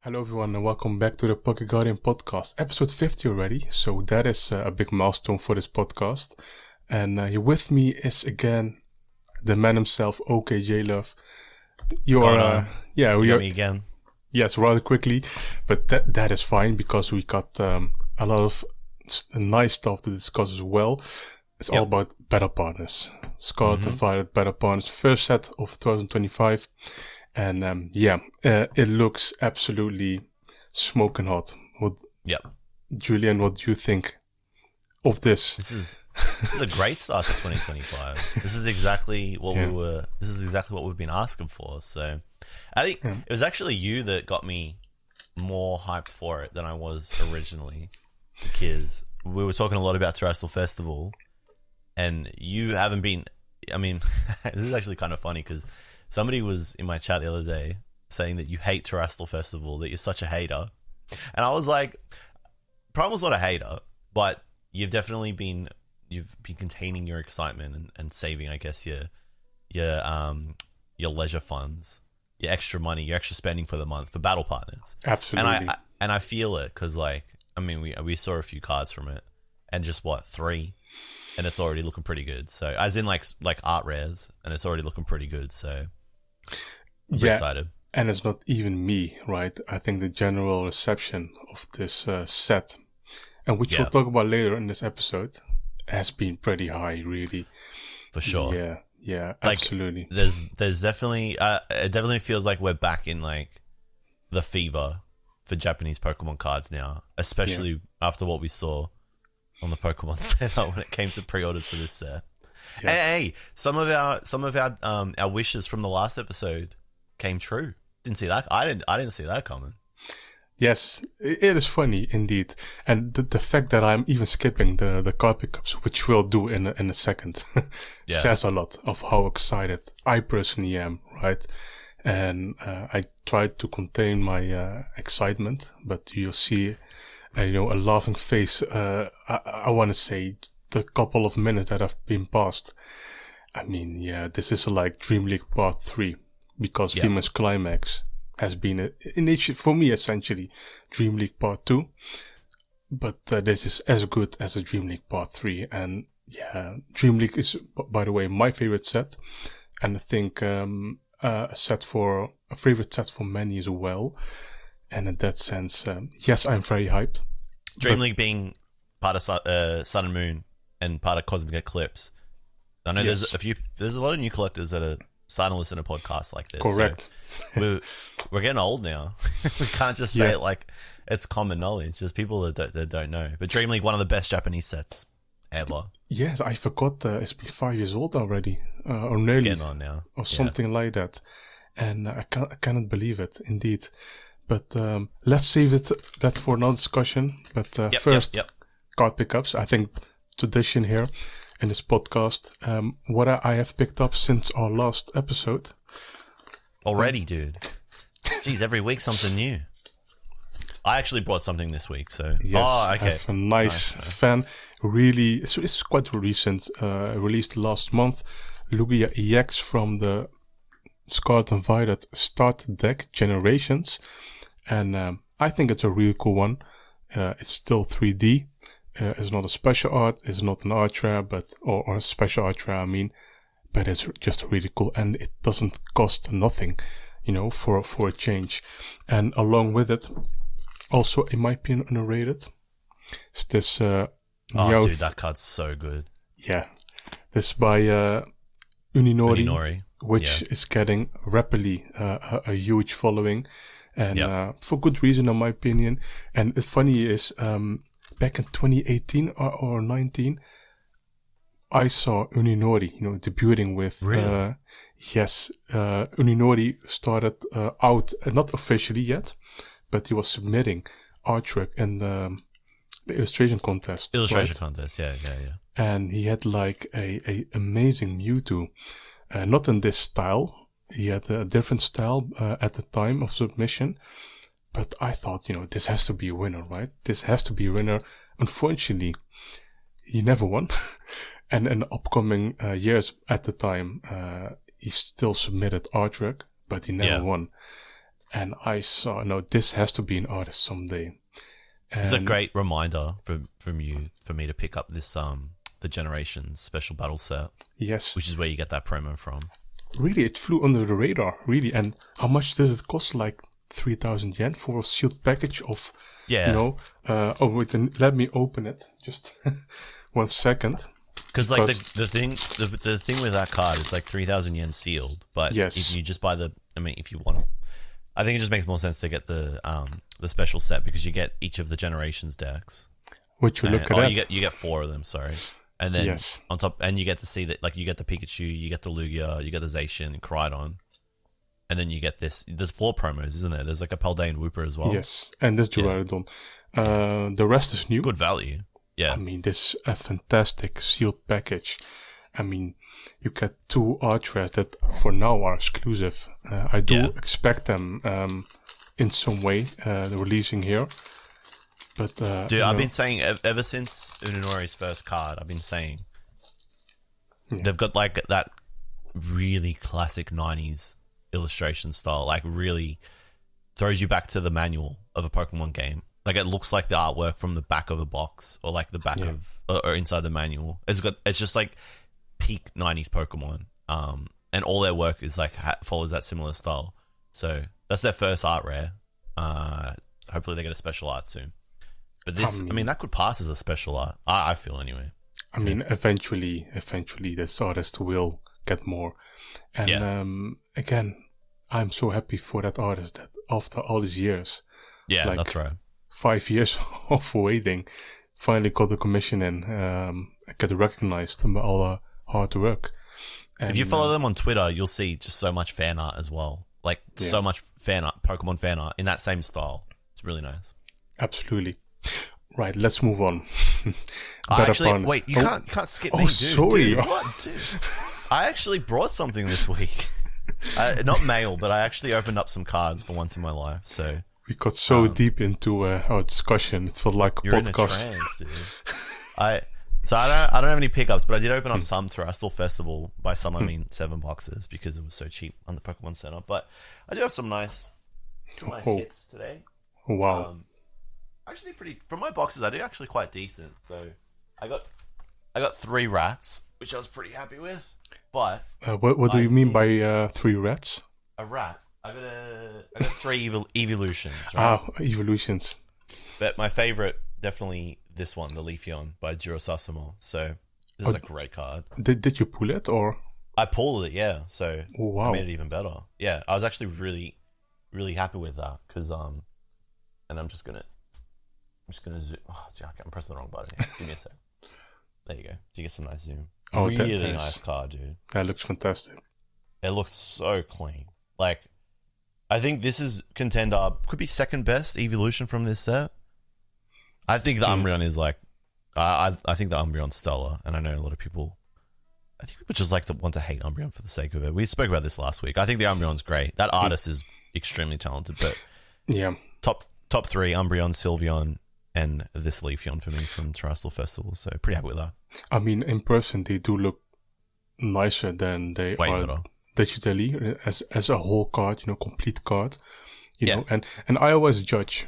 Hello everyone and welcome back to the PokeGuardian Podcast, episode 50 already, so that is a big milestone for this podcast. And here with me is again the man himself, okJLUV. You are, we got me again. Yes, rather quickly, but that is fine because we got a lot of nice stuff to discuss as well. It's all about Battle Partners, Scarlet and Violet Battle Partners, first set of 2025. And it looks absolutely smoking hot. Julian, what do you think of this? This is a great start to 2025. This is exactly what we've been asking for. So I think it was actually you that got me more hyped for it than I was originally, because we were talking a lot about Terrestrial Festival, and you haven't been. I mean, this is actually kind of funny because somebody was in my chat the other day saying that you hate Terrestrial Festival, that you're such a hater. And I was like, Primal's not a hater, but you've been containing your excitement and saving, I guess, your leisure funds, your extra money, your extra spending for the month for battle partners. Absolutely. And I feel it because, like, I mean, we saw a few cards from it, and just 3, and it's already looking pretty good. So, as in like art rares, and it's already looking pretty good. So, I'm excited. And it's not even me, right? I think the general reception of this set, and which we'll talk about later in this episode, has been pretty high, really. For sure. Yeah, absolutely. There's definitely, it definitely feels like we're back in like the fever for Japanese Pokemon cards now, especially after what we saw on the Pokemon Center when it came to pre-orders for this set. Yeah. Hey, some of our wishes from the last episode came true. Didn't see that. I didn't see that coming. Yes, it is funny indeed, and the fact that I'm even skipping the card pickups, which we'll do in a second, says a lot of how excited I personally am, right? And I tried to contain my excitement, but you'll see, a laughing face. I want to say the couple of minutes that have been passed. I mean, this is like Dream League Part 3. Because Famous Climax has been, for me, essentially Dream League Part 2. But this is as good as a Dream League Part 3. And Dream League is, by the way, my favorite set. And I think a favorite set for many as well. And in that sense, yes, I'm very hyped. Dream League being part of Sun and Moon and part of Cosmic Eclipse. I know there's a lot of new collectors that are starting to listen to podcasts like this. Correct. So we're getting old now. We can't just say it like it's common knowledge. There's people that don't know. But Dream League, one of the best Japanese sets ever. Yes, I forgot it's been 5 years old already, or nearly, it's getting on now, or something like that. And I cannot believe it, indeed. But let's save that for another discussion. But first, card pickups. I think tradition here in this podcast, what I have picked up since our last episode. Already, dude. Jeez, every week something new. I actually brought something this week, so... Yes, I have a nice fan. Really, so it's quite recent. Released last month. Lugia EX from the Scarlet and Violet Start Deck Generations. And I think it's a really cool one. It's still 3D. It's not a special art, it's not an art rare, or a special art rare, I mean, but it's just really cool, and it doesn't cost nothing, for a change. And along with it, also, in my opinion, underrated, is this, dude, that card's so good. Yeah. This by, Uninori, which is getting rapidly, a huge following, and, for good reason, in my opinion. And the funny is, back in 2018 or 19, I saw Uninori, debuting with... Really? Uninori started out, not officially yet, but he was submitting artwork in the illustration contest. Contest, yeah. And he had like a amazing Mewtwo. Not in this style. He had a different style at the time of submission. But I thought, this has to be a winner, right? This has to be a winner. Unfortunately, he never won. And in upcoming years at the time, he still submitted artwork, but he never won. And I saw, no, this has to be an artist someday. It's a great reminder from you for me to pick up this the Generations special battle set. Yes. Which is where you get that promo from. Really, it flew under the radar, really. And how much does it cost? Like 3,000 yen for a sealed package of, let me open it. Just 1 second. Because like the thing with that card is like 3,000 yen sealed. But if you just buy if you want to, I think it just makes more sense to get the special set because you get each of the Generations decks. Which you look at that. You get 4 of them, sorry. And then on top, and you get to see that, like, you get the Pikachu, you get the Lugia, you get the Zacian, Koraidon, and then you get this. There's 4 promos, isn't there? There's like a Paldean Wooper as well. Yes, and this Gyarados. The rest is new. Good value. Yeah. I mean, this is a fantastic sealed package. I mean, you get 2 art rares that for now are exclusive. I do expect them in some way releasing here. But, dude, I've been saying ever since Unonori's first card, I've been saying they've got like that really classic 90s illustration style, like really throws you back to the manual of a Pokemon game. Like it looks like the artwork from the back of a box or like the back of or inside the manual. It's just like peak 90s Pokemon. And all their work is like follows that similar style. So that's their first art rare. Hopefully they get a special art soon. But this, I mean, that could pass as a special art. I feel anyway. I mean, eventually, this artist will get more. And again, I'm so happy for that artist that after all these years, like that's right, 5 years of waiting, finally got the commission and get recognized by all the hard work. And, if you follow them on Twitter, you'll see just so much fan art as well. Like so much fan art, Pokemon fan art in that same style. It's really nice. Absolutely. Right, let's move on. Wait, you can't skip me, dude. Sorry. Dude, what, dude? I actually brought something this week. Not mail, but I actually opened up some cards for once in my life. So we got so deep into our discussion, it felt like a podcast. In a trance, dude. I don't have any pickups, but I did open up some Terrestrial Festival. By some, I mean 7 boxes because it was so cheap on the Pokemon Center. But I do have some nice hits today. Wow. Actually, from my boxes, I do actually quite decent. So I got 3 rats, which I was pretty happy with. But what do you mean by 3 rats? A rat. I got 3 evolutions. Right? Evolutions. But my favorite, definitely this one, the Leafeon by Jiro Sasamo. So this is a great card. Did you pull it or? I pulled it, yeah. So wow. I made it even better. Yeah, I was actually really, really happy with that because and I'm just gonna zoom. Oh, Jack, I'm pressing the wrong button. Give me a sec. There you go. You get some nice zoom. Oh, really nice card, dude. That looks fantastic. It looks so clean. Like, I think this is contender. Could be second best evolution from this set. I think the Umbreon is like, I think the Umbreon's stellar, and I know a lot of people. I think people just want to hate Umbreon for the sake of it. We spoke about this last week. I think the Umbreon's great. That artist is extremely talented, but top 3: Umbreon, Sylveon, and this Leafeon for me from Terrestrial Festival. So pretty happy with that. I mean, in person they do look nicer than they are digitally as a whole card, complete card. You know, and I always judge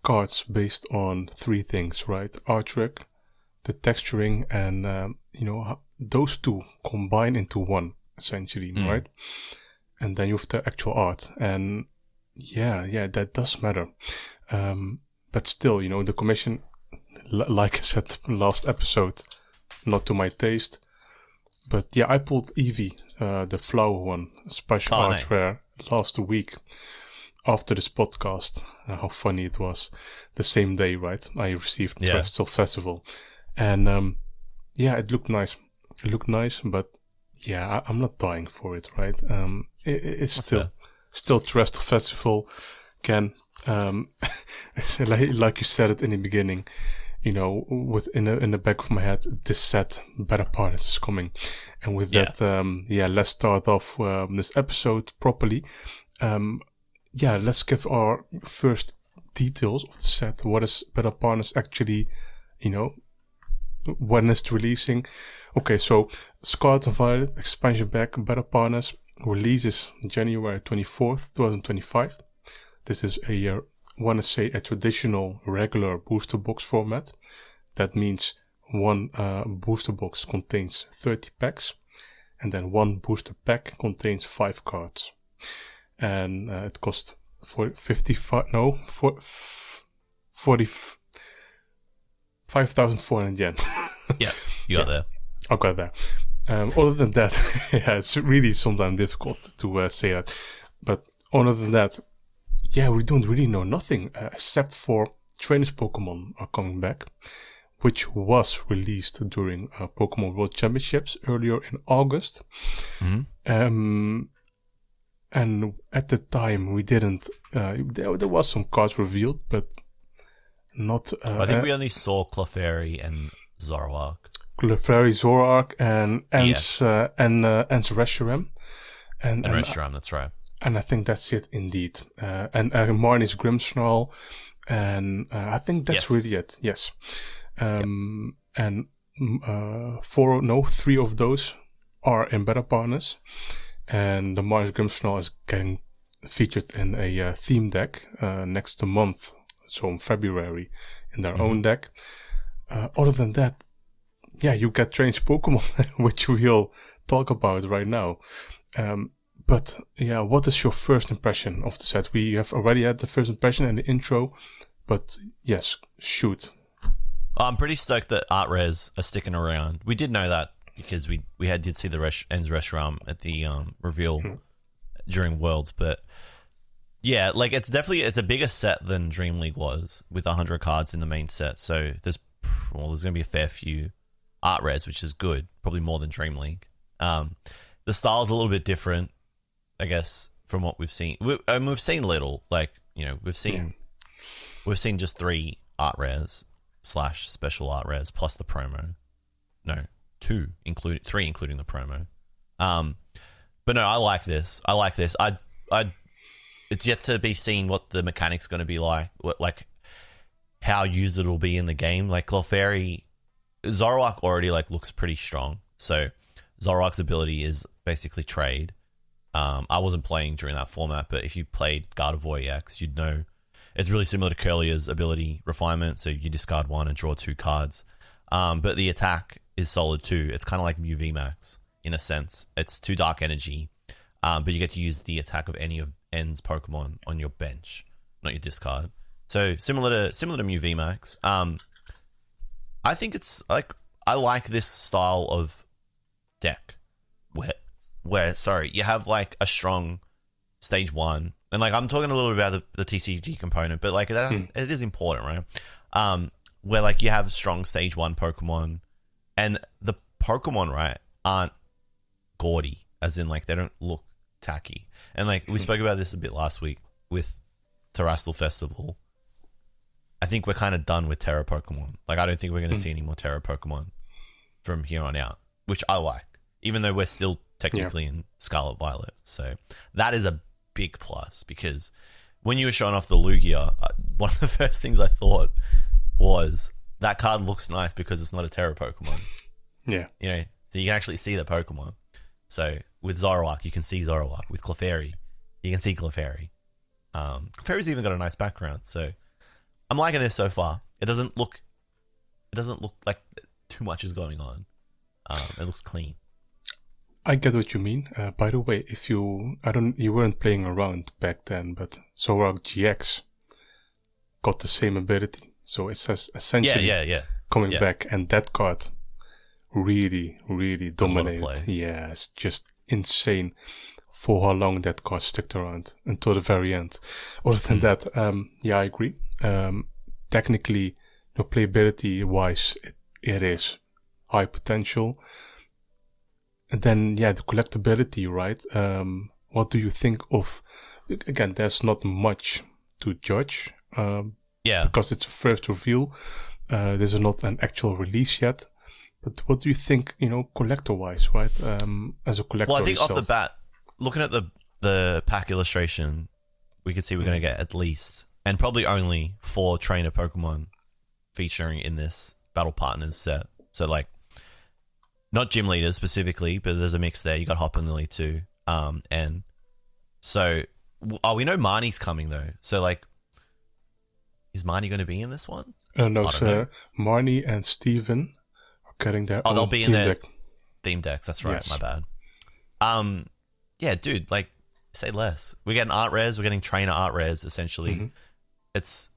cards based on 3 things, right? Artwork, the texturing, and those 2 combine into one essentially, right? And then you have the actual art, and that does matter. But still, the commission, like I said last episode, not to my taste. But yeah, I pulled Eevee, the flower one, special art rare last week after this podcast. How funny it was. The same day, right? I received the Terrestrial Festival. And it looked nice. But yeah, I'm not dying for it, right? It's still Terrestrial Festival. Again, like you said it in the beginning, in the back of my head, this set, Better Partners, is coming. And with that, let's start off this episode properly. Let's give our first details of the set. What is Better Partners actually, when it's releasing? Okay, so Scarlet and Violet expansion pack, Better Partners, releases January 24th, 2025. this is a traditional regular booster box format. That means one booster box contains 30 packs, and then one booster pack contains 5 cards. And it costs 5,400 yen. Yeah, you got there. I got there. Other than that, yeah, it's really sometimes difficult to say that. But other than that, yeah, we don't really know nothing except for Trainers Pokemon are coming back, which was released during Pokemon World Championships earlier in August. And at the time, we didn't. There was some cards revealed, but not. I think we only saw Clefairy and Zoroark. Clefairy, Zoroark, and Reshiram. And Reshiram, that's right. And I think that's it indeed. And Marnie's Grimmsnarl, and I think that's really it. Yes. And 3 of those are in beta partners, and the Marnie's Grimmsnarl is getting featured in a theme deck next month, so in February, in their own deck. Other than that, yeah, you get Trainers Pokemon, which we'll talk about right now. But yeah, what is your first impression of the set? We have already had the first impression in the intro, but yes, shoot. I'm pretty stoked that art rares are sticking around. We did know that because we did see the Ends Reshiram at the reveal during Worlds, but yeah, like it's a bigger set than Dream League was with 100 cards in the main set. So there's going to be a fair few art rares, which is good, probably more than Dream League. The style's a little bit different, I guess, from what we've seen. We've seen little, like, you know, we've seen just 3 art rares / special art rares plus the promo. No, 3 including the promo. But no, I like this. It's yet to be seen what the mechanic's going to be like, how used it'll be in the game. Like Clefairy, Zoroark already looks pretty strong. So Zoroark's ability is basically trade. I wasn't playing during that format, but if you played Gardevoir EX, you'd know it's really similar to Curlier's ability refinement. So you discard 1 and draw 2 cards. But the attack is solid too. It's kind of like Mew VMAX in a sense. It's 2 dark energy, but you get to use the attack of any of N's Pokemon on your bench, not your discard. So similar to Mew VMAX. I think it's I like this style of deck where you have a strong stage 1, and I'm talking a little bit about the TCG component, but it is important, right? Where you have strong stage 1 Pokemon, and the Pokemon, right, aren't gaudy, as in they don't look tacky. And we spoke about this a bit last week with Terrestrial Festival. I think we're kind of done with Terra Pokemon. I don't think we're going to see any more Terra Pokemon from here on out, which I like, even though we're still technically in Scarlet Violet. So that is a big plus, because when you were showing off the Lugia, one of the first things I thought was that card looks nice because it's not a Terra Pokemon. Yeah. You know, so you can actually see the Pokemon. So with Zoroark, you can see Zoroark. With Clefairy, you can see Clefairy. Clefairy's even got a nice background, so I'm liking this so far. It doesn't look like too much is going on. It looks clean. I get what you mean. By the way, you weren't playing around back then, but Zoroark GX got the same ability. So it's essentially coming back, and that card really, really dominated. Yeah, it's just insane for how long that card stuck around until the very end. Other than that, I agree. Technically, playability wise, it is high potential. And then, the collectability, right? What do you think of? Again, there's not much to judge. Because it's a first reveal. There's not an actual release yet. But what do you think, collector-wise, right? As a collector Well, I think yourself. off the bat, looking at the pack illustration, we could see we're going to get at least, and probably only, 4 trainer Pokemon featuring in this Battle Partners set. So, not gym leaders specifically, but there's a mix there. You got Hop and Lily too. And so we know Marnie's coming though. So like, is Marnie going to be in this one? No, so Marnie and Steven are getting their own they'll be in theme their deck. theme decks. That's right. Yes. My bad. Yeah, dude. Like, say less. We're getting art rares. We're getting trainer art rares. Essentially, Mm-hmm. it's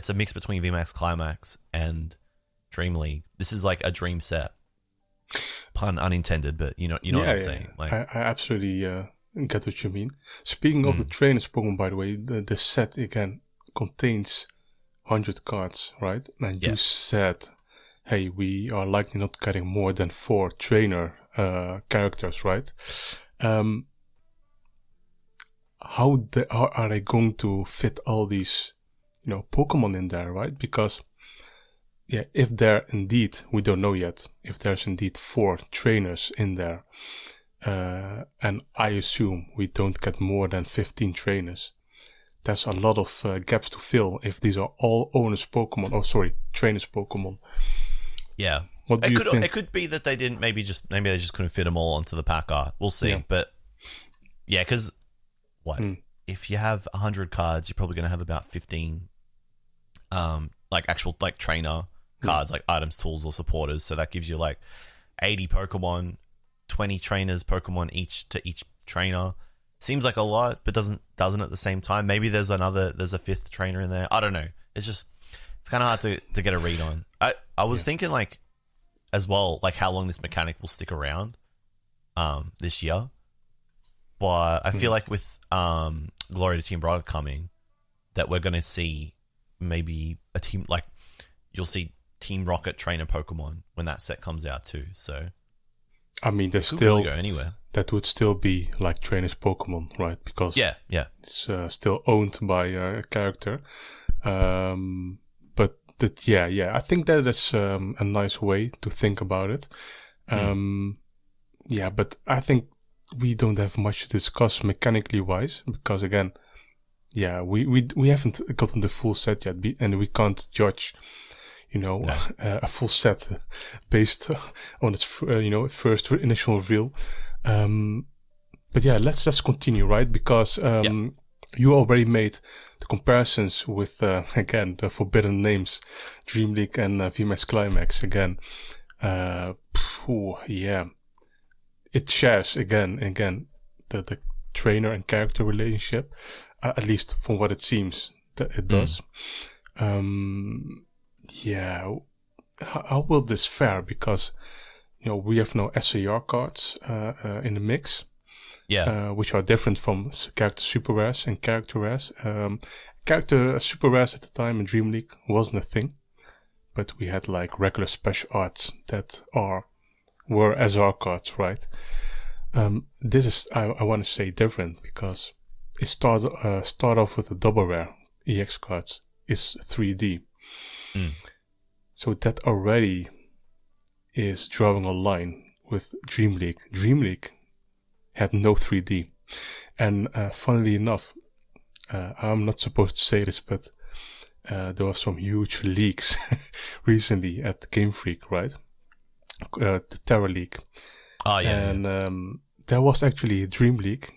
a mix between VMAX Climax and Dream League. This is like a dream set. Pun unintended, but you know what I'm saying. Like, I absolutely get what you mean. Speaking of the trainers Pokemon, by the way, the set again contains 100 cards, right? And you said, hey, we are likely not getting more than 4 trainer characters, right? How are they going to fit all these, Pokemon in there, right? Because if there indeed, we don't know yet, if there's indeed 4 trainers in there, and I assume we don't get more than 15 trainers, there's a lot of gaps to fill if these are all trainers Pokemon. Yeah. What do you think? It could be that they didn't, maybe they just couldn't fit them all onto the pack art. We'll see. Yeah. But yeah, because if you have 100 cards, you're probably going to have about 15 like actual like trainer cards, like items, tools, or supporters. So that gives you like 80 Pokemon, 20 trainers Pokemon each to each trainer. Seems like a lot, but doesn't at the same time. Maybe there's a 5th trainer in there. I don't know. It's kind of hard to get a read on. I was thinking like as well, like how long this mechanic will stick around this year. But I feel like with Glory to Team Rocket coming, that we're going to see maybe a team, like you'll see Team Rocket trainer Pokemon when that set comes out too. So I mean, there's still really go anywhere. That would still be like trainers Pokemon, right? Because it's still owned by a character. I think that is a nice way to think about it. But I think we don't have much to discuss mechanically wise, because again, we haven't gotten the full set yet, and we can't judge, a full set based on its, first initial reveal. But yeah, let's continue, right? Because you already made the comparisons with again the forbidden names, Dream League and VMAX Climax. Again, it shares again the trainer and character relationship, at least from what it seems that it does. How will this fare? Because we have no SAR cards in the mix, which are different from character super rares and character rares. Character super rares at the time in Dream League wasn't a thing, but we had like regular special arts that were SR cards, right? This is I want to say different, because it start off with a double rare EX cards is 3D, so that already is drawing a line with Dream League. Dream League had no 3D. And funnily enough, I'm not supposed to say this, but there was some huge leaks recently at Game Freak, right? The Terror League. Oh, yeah. And there was actually Dream League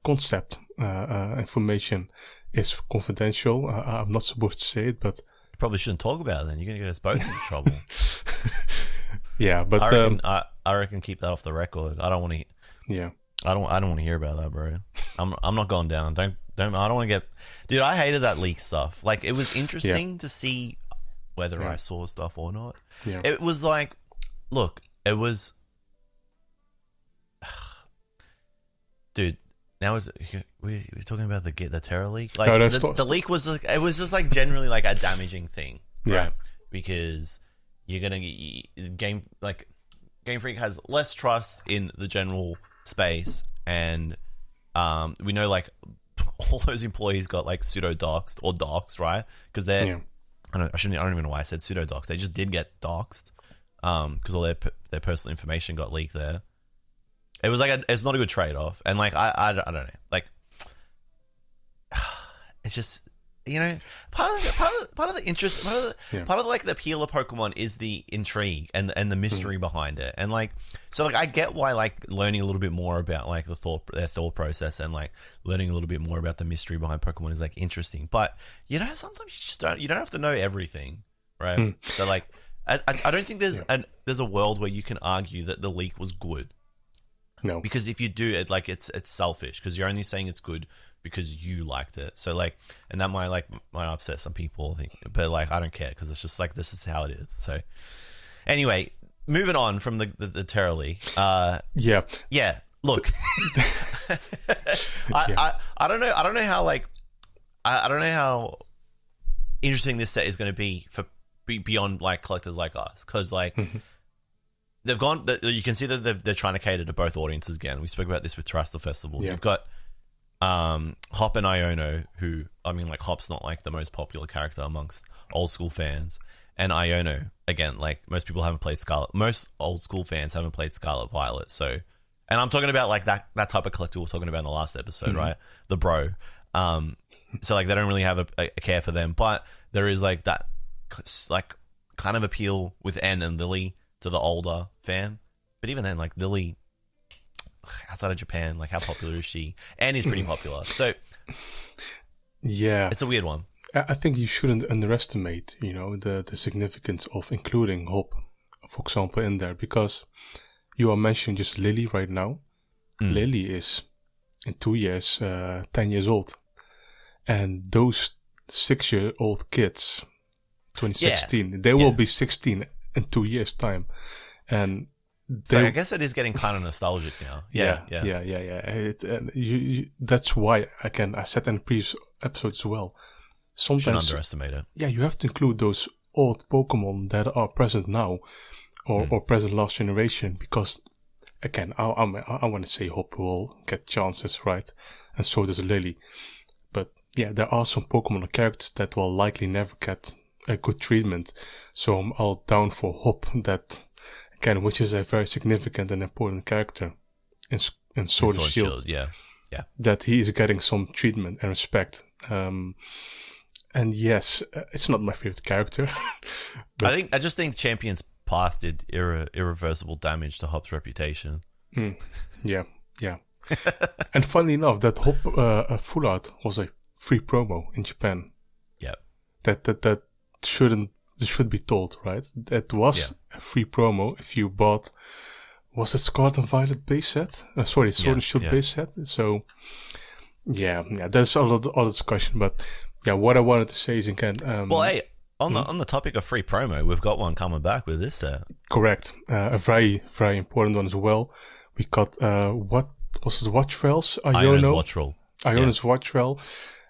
concept information is confidential. I'm not supposed to say it, but... You probably shouldn't talk about it then. You're going to get us both in trouble. Yeah, but I reckon keep that off the record. I don't want to. Yeah, I don't want to hear about that, bro. I'm not going down. Don't. I don't want to get. Dude, I hated that leak stuff. Like, it was interesting to see whether I saw stuff or not. Yeah. It was like, look, it was. Dude, now we're talking about the Terror leak. Like, the leak was like, it was just like generally like a damaging thing, right? Because you're gonna get Game Freak has less trust in the general space, and we know like all those employees got like pseudo doxed or doxed, right? Because they're I don't even know why I said pseudo doxed. They just did get doxed because all their personal information got leaked there. It was like it's not a good trade off, and like I don't know, like it's just you know, part of the interest, part of like the appeal of Pokemon is the intrigue and the mystery behind it, and like, so like I get why like learning a little bit more about like their thought process and like learning a little bit more about the mystery behind Pokemon is like interesting, but you know, sometimes you don't have to know everything, right? So like, I don't think there's a world where you can argue that the leak was good. No, because if you do it, like it's selfish because you're only saying it's good because you liked it. So like, and that might upset some people, but like I don't care because it's just like this is how it is. So anyway, moving on from the Terra League. Yeah. Look, I don't know how like I don't know how interesting this set is going to be for beyond like collectors like us, because like. They've gone. You can see that they're trying to cater to both audiences again. We spoke about this with Terrestrial Festival. You've got Hop and Iono, who I mean, like Hop's not like the most popular character amongst old school fans, and Iono again, like most people haven't played Scarlet. Most old school fans haven't played Scarlet Violet. So, and I'm talking about like that type of collector we were talking about in the last episode, right? The bro. So like they don't really have a care for them, but there is like that like kind of appeal with N and Lily to the older fan. But even then, like Lily outside of Japan, like how popular is she? And is pretty popular. So yeah, it's a weird one. I think you shouldn't underestimate, you know, the significance of including Hop, for example, in there, because you are mentioning just Lily right now. Lily is in 2 years 10 years old, and those 6-year-old kids, 2016, they will be 16 in 2 years' time, and so I guess it is getting kind of nostalgic now. Yeah. That's why I said in the previous episodes as well. Sometimes shouldn't underestimate it. Yeah, you have to include those old Pokemon that are present now, or present last generation, because again, I want to say Hop will get chances, right, and so does Lily. But yeah, there are some Pokemon or characters that will likely never get a good treatment, so I'm all down for Hop, that again, which is a very significant and important character in Sword and Shield. Yeah, that he is getting some treatment and respect. And yes, it's not my favorite character. But I just think Champion's Path did irreversible damage to Hop's reputation. Yeah. And funnily enough, that Hop full art was a free promo in Japan. Yeah, that should be told, right? That was a free promo if you bought, was it Scarlet and Violet base set? Sword and Shield base set. So yeah, there's a lot of discussion, but yeah, what I wanted to say is again, well, hey, on the topic of free promo, we've got one coming back with this set. Correct, a very very important one as well. We got what was it? Watchwells, Iono's Watchwell,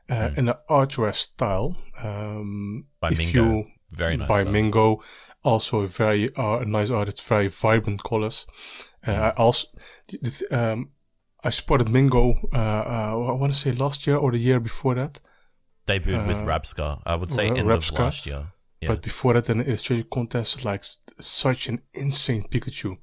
in an artwork style. By Mingo. Very nice. By Mingo. Also a very nice artist, very vibrant colors. I spotted Mingo, I want to say last year or the year before that. Debuted with Rabscar. I would say end of last year. Yeah. But before that, in an illustrated contest, like such an insane Pikachu.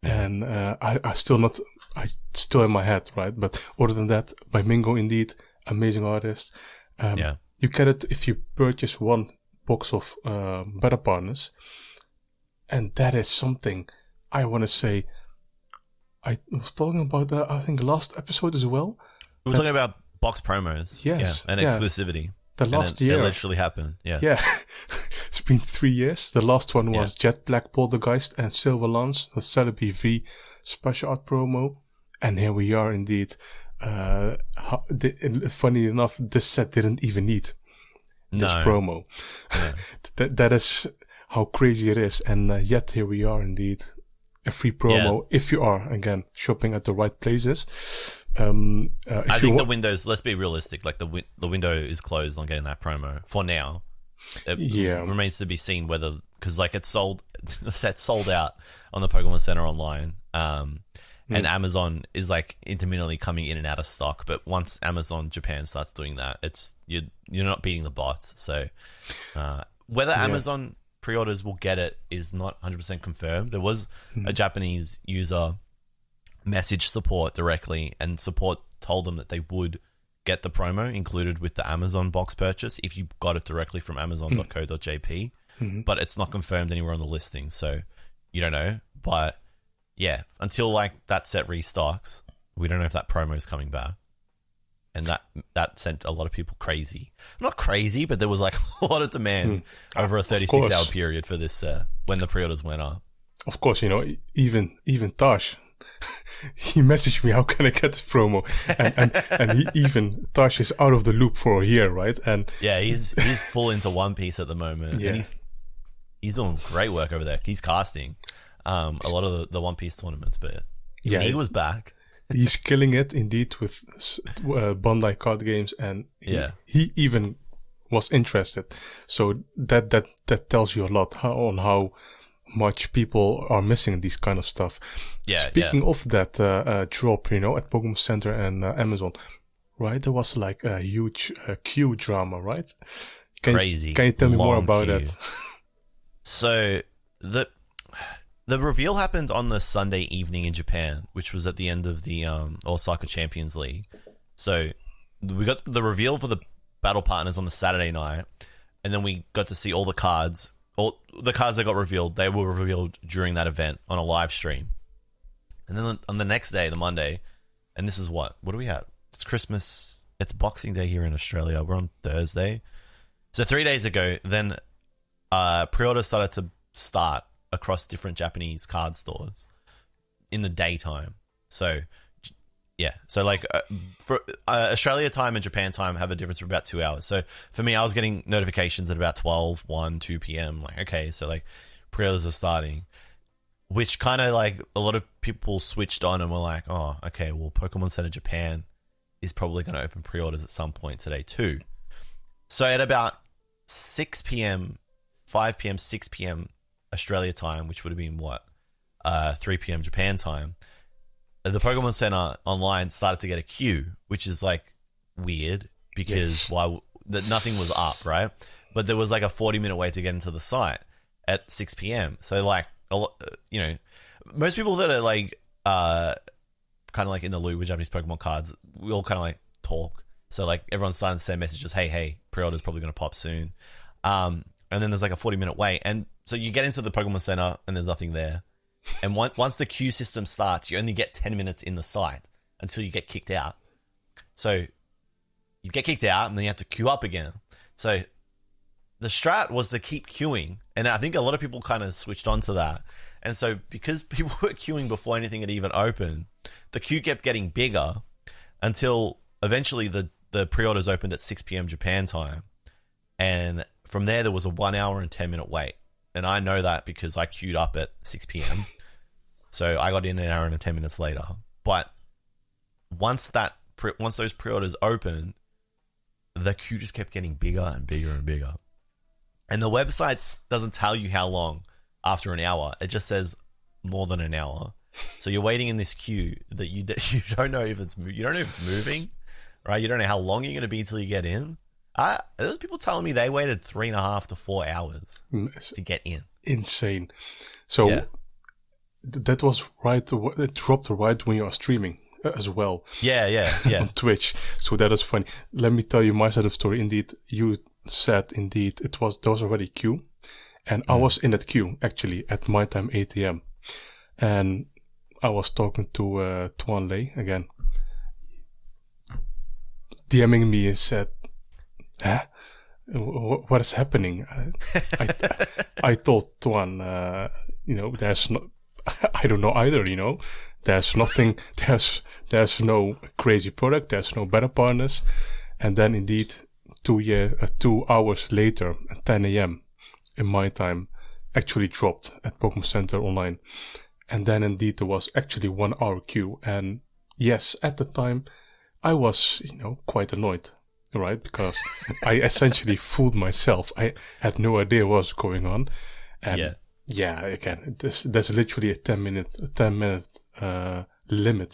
And I still in my head, right? But other than that, by Mingo, indeed, amazing artist. You get it if you purchase one box of Better Partners, and that is something I want to say. I was talking about that, I think, last episode as well. We were talking about box promos, and exclusivity. The last year, it literally happened. Yeah. It's been 3 years. The last one was Jet Black Poltergeist and Silver Lance, the Celebi V special art promo, and here we are indeed. Funny enough, this set didn't even need this promo. That is how crazy it is, and yet here we are indeed, a free promo if you are again shopping at the right places. I think the windows. Let's be realistic. Like the window is closed on getting that promo for now. It remains to be seen whether, because like the set's sold out on the Pokémon Center Online. And Amazon is like intermittently coming in and out of stock, but once Amazon Japan starts doing that, it's you're not beating the bots. So whether Amazon pre-orders will get it is not 100% confirmed. There was a Japanese user message support directly, and support told them that they would get the promo included with the Amazon box purchase if you got it directly from amazon.co.jp, but it's not confirmed anywhere on the listing, so you don't know. But yeah, until like that set restocks, we don't know if that promo is coming back. And that sent a lot of people crazy. Not crazy, but there was like a lot of demand over a 36-hour period for this when the pre-orders went up. Of course, you know, even Tosh, he messaged me, how can I get this promo? And Tosh is out of the loop for a year, right? And yeah, he's full into One Piece at the moment. Yeah. And he's doing great work over there. He's casting a lot of the One Piece tournaments, but yeah, he was back. He's killing it indeed with Bandai card games, and he even was interested. So that tells you a lot on how much people are missing this kind of stuff. Yeah. Speaking of that drop, you know, at Pokémon Center and Amazon, right? There was like a huge queue drama, right? Crazy. Can you tell me more about that? So the reveal happened on the Sunday evening in Japan, which was at the end of the Osaka Champions League. So we got the reveal for the battle partners on the Saturday night, and then we got to see all the cards. All the cards that got revealed, they were revealed during that event on a live stream. And then on the next day, the Monday, and this is what do we have? It's Christmas. It's Boxing Day here in Australia. We're on Thursday. So 3 days ago, then pre-orders started to start across different Japanese card stores in the daytime. So yeah, so like for Australia time and Japan time have a difference of about 2 hours. So for me, I was getting notifications at about 12, 1, 2 p.m. Like, okay, so like pre-orders are starting, which kind of like a lot of people switched on and were like, oh, okay, well, Pokemon Center Japan is probably going to open pre-orders at some point today too. So at about 6 p.m., 5 p.m., 6 p.m. Australia time, which would have been 3 p.m. Japan time, the Pokemon Center Online started to get a queue, which is like weird because nothing was up, right? But there was like a 40-minute wait to get into the site at 6 p.m. So like, you know, most people that are like kind of like in the loop with Japanese Pokemon cards, we all kind of like talk. So like everyone's starting to send messages, hey, pre-order's probably going to pop soon. And then there's like a 40-minute wait. And so you get into the Pokemon Center and there's nothing there. And once the queue system starts, you only get 10 minutes in the site until you get kicked out. So you get kicked out and then you have to queue up again. So the strat was to keep queuing. And I think a lot of people kind of switched onto that. And so because people were queuing before anything had even opened, the queue kept getting bigger until eventually the pre-orders opened at 6 p.m. Japan time. And from there was a 1 hour and 10-minute wait. And I know that because I queued up at 6 p.m. So I got in an hour and 10 minutes later. But once those pre-orders opened, the queue just kept getting bigger and bigger and bigger. And the website doesn't tell you how long after an hour. It just says more than an hour. So you're waiting in this queue that you don't know if it's moving, right? You don't know how long you're going to be until you get in. There's people telling me they waited 3.5 to 4 hours to get in. Insane. So that was right. It dropped right when you are streaming as well. Yeah. On Twitch. So that is funny. Let me tell you my side of the story. Indeed, you said indeed there was already a queue, and I was in that queue actually at my time 8 a.m. and I was talking to Tuan Lei again, DMing me and said, huh? What is happening? I told Tuan, there's no, I don't know either, there's nothing, there's no crazy product, there's no better partners. And then indeed, 2 hours later at 10 a.m. in my time, actually dropped at Pokémon Center Online. And then indeed there was actually 1 hour queue. And yes, at the time, I was, quite annoyed. Right, because I essentially fooled myself. I had no idea what was going on, and again, there's literally a 10 minute limit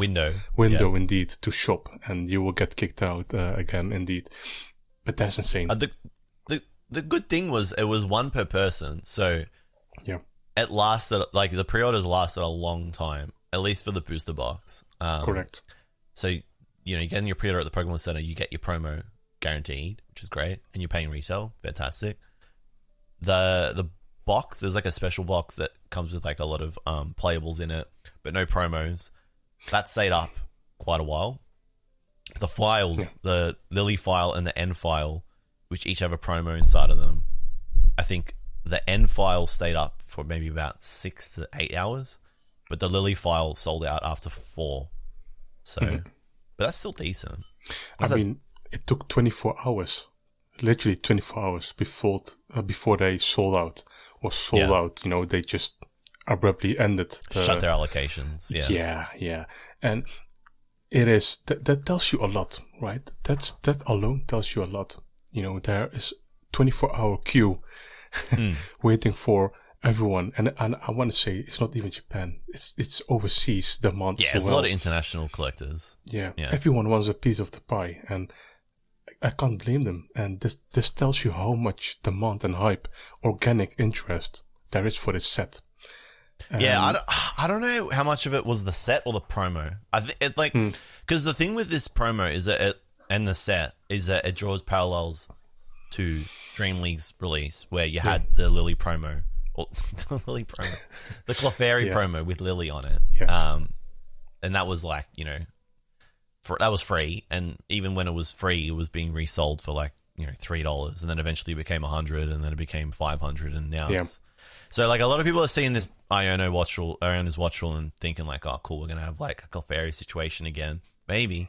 window indeed to shop, and you will get kicked out again. Indeed, but that's insane. The good thing was it was one per person, so it lasted like the pre-orders lasted a long time, at least for the booster box. Correct. So you get in your pre-order at the Pokemon Center, you get your promo guaranteed, which is great, and you're paying retail, fantastic. The box, there's like a special box that comes with like a lot of playables in it, but no promos. That stayed up quite a while. The files, the Lily file and the N file, which each have a promo inside of them, I think the N file stayed up for maybe about 6 to 8 hours, but the Lily file sold out after 4. So, but that's still decent. I mean, it took 24 hours, literally 24 hours before they sold out or sold out. You know, they just abruptly ended. Shut their allocations. Yeah. And it is, that tells you a lot, right? That alone tells you a lot. You know, there is 24-hour queue waiting for everyone. And I want to say it's not even Japan. It's overseas demand. Yeah, there's a lot of international collectors. Yeah. Everyone wants a piece of the pie, and I can't blame them. And this tells you how much demand and hype, organic interest there is for this set. I don't know how much of it was the set or the promo. I think it because the thing with this promo is that the set is that it draws parallels to Dream League's release, where you had the Lily promo, or the Lily promo, the Clefairy promo with Lily on it. Yes. And that was like, that was free, and even when it was free, it was being resold for like $3, and then eventually it became $100, and then it became $500, and now it's. So, like, a lot of people are seeing this Iona's Watchful and thinking, like, oh, cool, we're going to have, like, a Clefairy situation again. Maybe.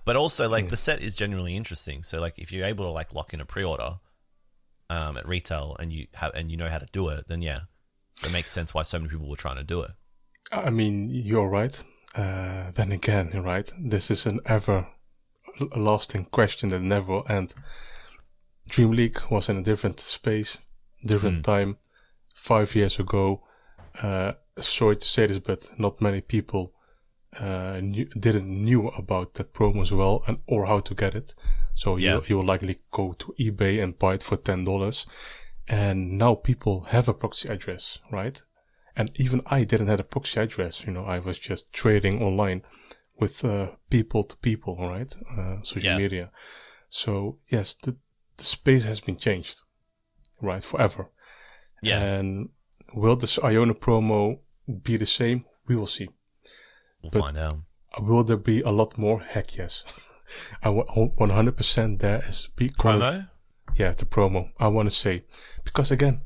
But also, like, the set is genuinely interesting. So, like, if you're able to, like, lock in a pre-order at retail and you know how to do it, then, yeah, it makes sense why so many people were trying to do it. I mean, you're right. Then again, you're right. This is an ever-lasting question that never will end. Dream League was in a different space, different time. 5 years ago, sorry to say this, but not many people didn't knew about that promo as well, or how to get it. So you will likely go to eBay and buy it for $10. And now people have a proxy address, right? And even I didn't have a proxy address. I was just trading online with people to people, right? Social media. So yes, the space has been changed, right? Forever. Yeah. And will this Iona promo be the same? We will see. We'll find out. Will there be a lot more? Heck yes. 100% there is. Promo? Yeah, the promo. I want to say. Because again,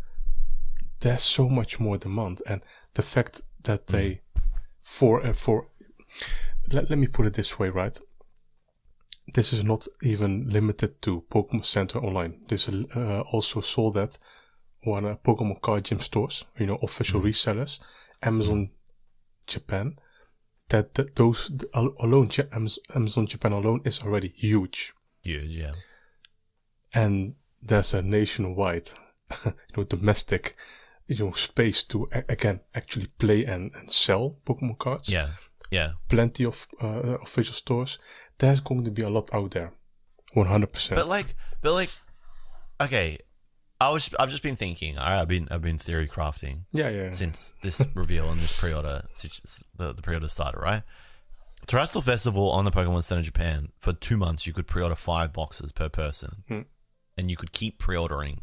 there's so much more demand. And the fact that they, let me put it this way, right? This is not even limited to Pokémon Center Online. This is also sold at one Pokémon Card Gym stores, official resellers, Amazon Japan. Those alone, Amazon Japan alone is already huge. Huge, yeah. And there's a nationwide, domestic, space to again actually play and sell Pokémon cards. Yeah, yeah. Plenty of official stores. There's going to be a lot out there, 100%. But like, okay. I've just been thinking. I've been theory crafting. Yeah. Since this reveal and this pre-order, the pre-order started, right? Terrestrial Festival on the Pokemon Center Japan, for 2 months you could pre-order 5 boxes per person, and you could keep pre-ordering.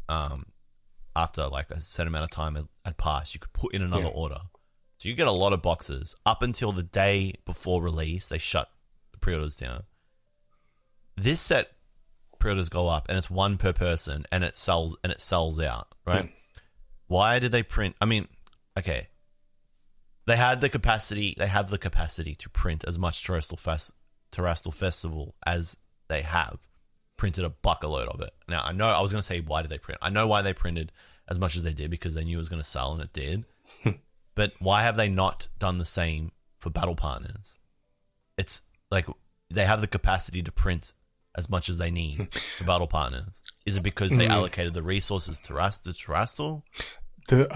After like a certain amount of time had passed, you could put in another order. So you get a lot of boxes up until the day before release. They shut the pre-orders down. This set. Pre-orders go up and it's 1 per person and it sells out, right? Why did they print? I mean, okay, they have the capacity to print as much Terrestrial Festival as they have printed a buckload of it. Now I know I was going to say, why did they print? I know why they printed as much as they did, because they knew it was going to sell, and it did. But why have they not done the same for battle partners? It's like they have the capacity to print as much as they need for battle partners. Is it because they allocated the resources to Terrestrial? Good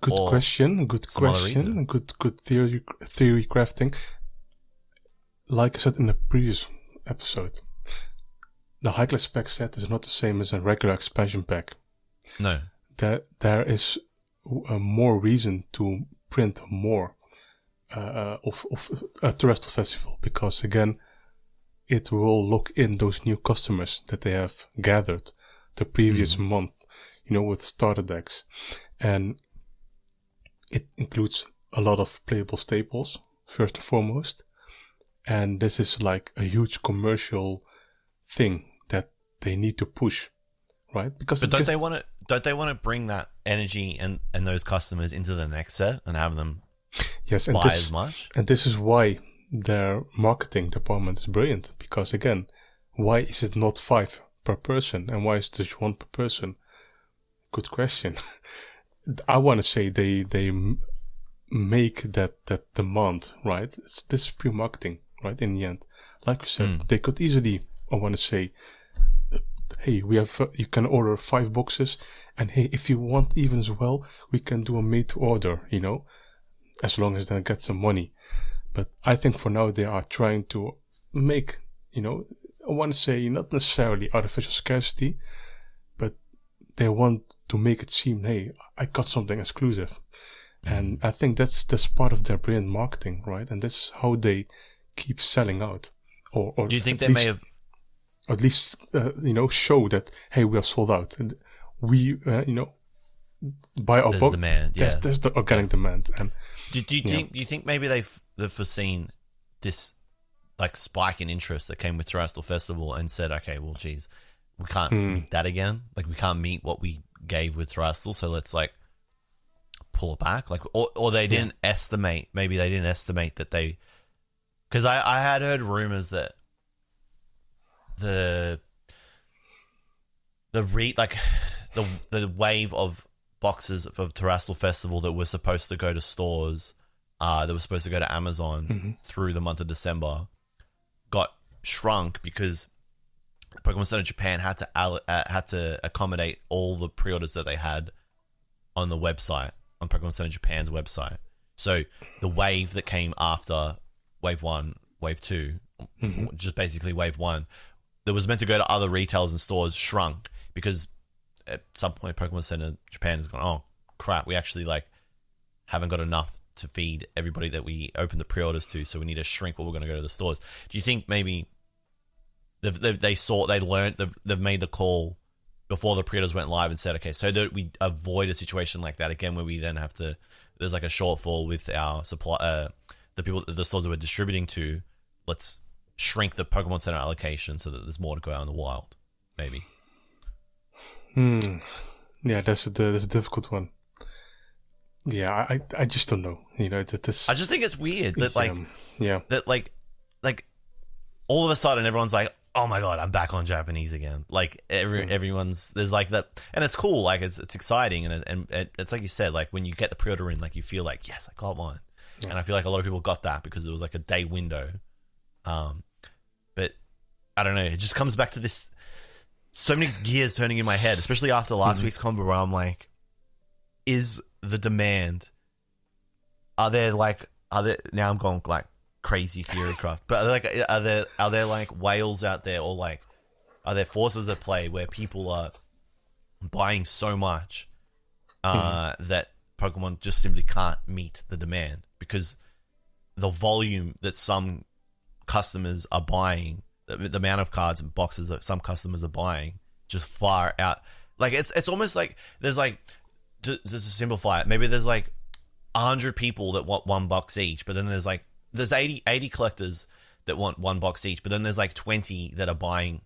question. Good theory crafting. Like I said in the previous episode, the high class pack set is not the same as a regular expansion pack. No. There is more reason to print more of a Terrestrial Festival, because again, it will lock in those new customers that they have gathered the previous month, with starter decks. And it includes a lot of playable staples, first and foremost. And this is like a huge commercial thing that they need to push, right? Because don't they want to bring that energy and those customers into the next set and have them buy as much? And this is why their marketing department is brilliant, because again, why is it not 5 per person and why is it just 1 per person? Good question. I want to say they make that demand, right? This is pure marketing, right? In the end, like you said, they could easily, I want to say, hey, we have you can order 5 boxes, and hey, if you want even as well, we can do a made to order, as long as they get some money. But I think for now they are trying to make, I want to say not necessarily artificial scarcity, but they want to make it seem, hey, I got something exclusive. And I think that's part of their brilliant marketing, right? And that's how they keep selling out. Or do you think they may have... At least, show that, hey, we are sold out. And we, buy our book. Demand, yeah. There's the organic demand. And do you think maybe they've foreseen this like spike in interest that came with Terrestrial Festival and said, okay, well, geez, we can't meet that again. Like, we can't meet what we gave with Terrestrial, so let's like pull it back. Like, or they didn't estimate. Maybe they didn't estimate that they, because I had heard rumors that the wave of boxes of Terrestrial Festival that were supposed to go to stores, that were supposed to go to Amazon through the month of December, got shrunk because Pokemon Center Japan had to accommodate all the pre-orders that they had on the website, on Pokemon Center Japan's website. So the wave that came after Wave 1, Wave 2, just basically Wave 1, that was meant to go to other retailers and stores shrunk because at some point Pokemon Center Japan has gone, oh crap, we actually like haven't got enough to feed everybody that we opened the pre-orders to, so we need to shrink what we're going to go to the stores. Do you think maybe they've made the call before the pre-orders went live and said, okay, so that we avoid a situation like that again where we then have to, there's like a shortfall with our supply, the stores that we're distributing to, let's shrink the Pokemon Center allocation so that there's more to go out in the wild, maybe. Yeah, that's a difficult one. Yeah, I just don't know. I just think it's weird that that all of a sudden everyone's like, oh my god, I'm back on Japanese again. Like everyone's, there's like that, and it's cool. Like it's exciting, and it's like you said, like when you get the pre-order in, like you feel like, yes, I got one, and I feel like a lot of people got that because it was like a day window. But I don't know. It just comes back to this. So many gears turning in my head, especially after last week's convo, where I'm like, is the demand? Are there now I'm going like crazy theory craft, but are there like whales out there, or like are there forces at play where people are buying so much that Pokemon just simply can't meet the demand because the volume that some customers are buying, the amount of cards and boxes that some customers are buying, just far out. Like it's almost like there's like, just to simplify it, maybe there's like 100 people that want 1 box each, but then there's 80 collectors that want 1 box each, but then there's like 20 that are buying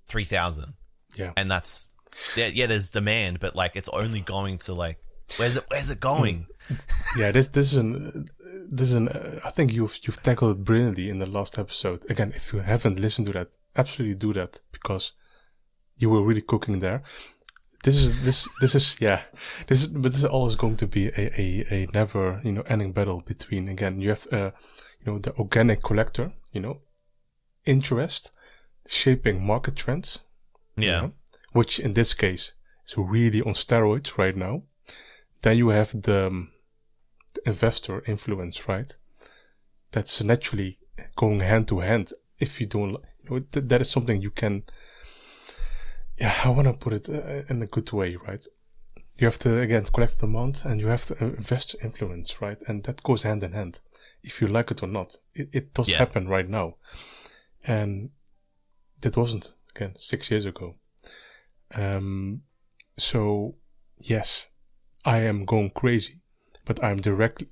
3,000. Yeah, and that's there's demand, but like it's only going to like where's it going? Yeah, this is an I think you've tackled it brilliantly in the last episode. Again, if you haven't listened to that, absolutely do that because you were really cooking there. This is always going to be a never ending battle between, again, you have the organic collector, interest shaping market trends, which in this case is really on steroids right now. Then you have the investor influence, right? That's naturally going hand to hand. If you don't, that is something you can. Yeah, I want to put it in a good way, right? You have to, again, collect demand and you have to invest influence, right? And that goes hand in hand, if you like it or not. It does happen right now. And that wasn't, again, 6 years ago. So, yes, I am going crazy, but I'm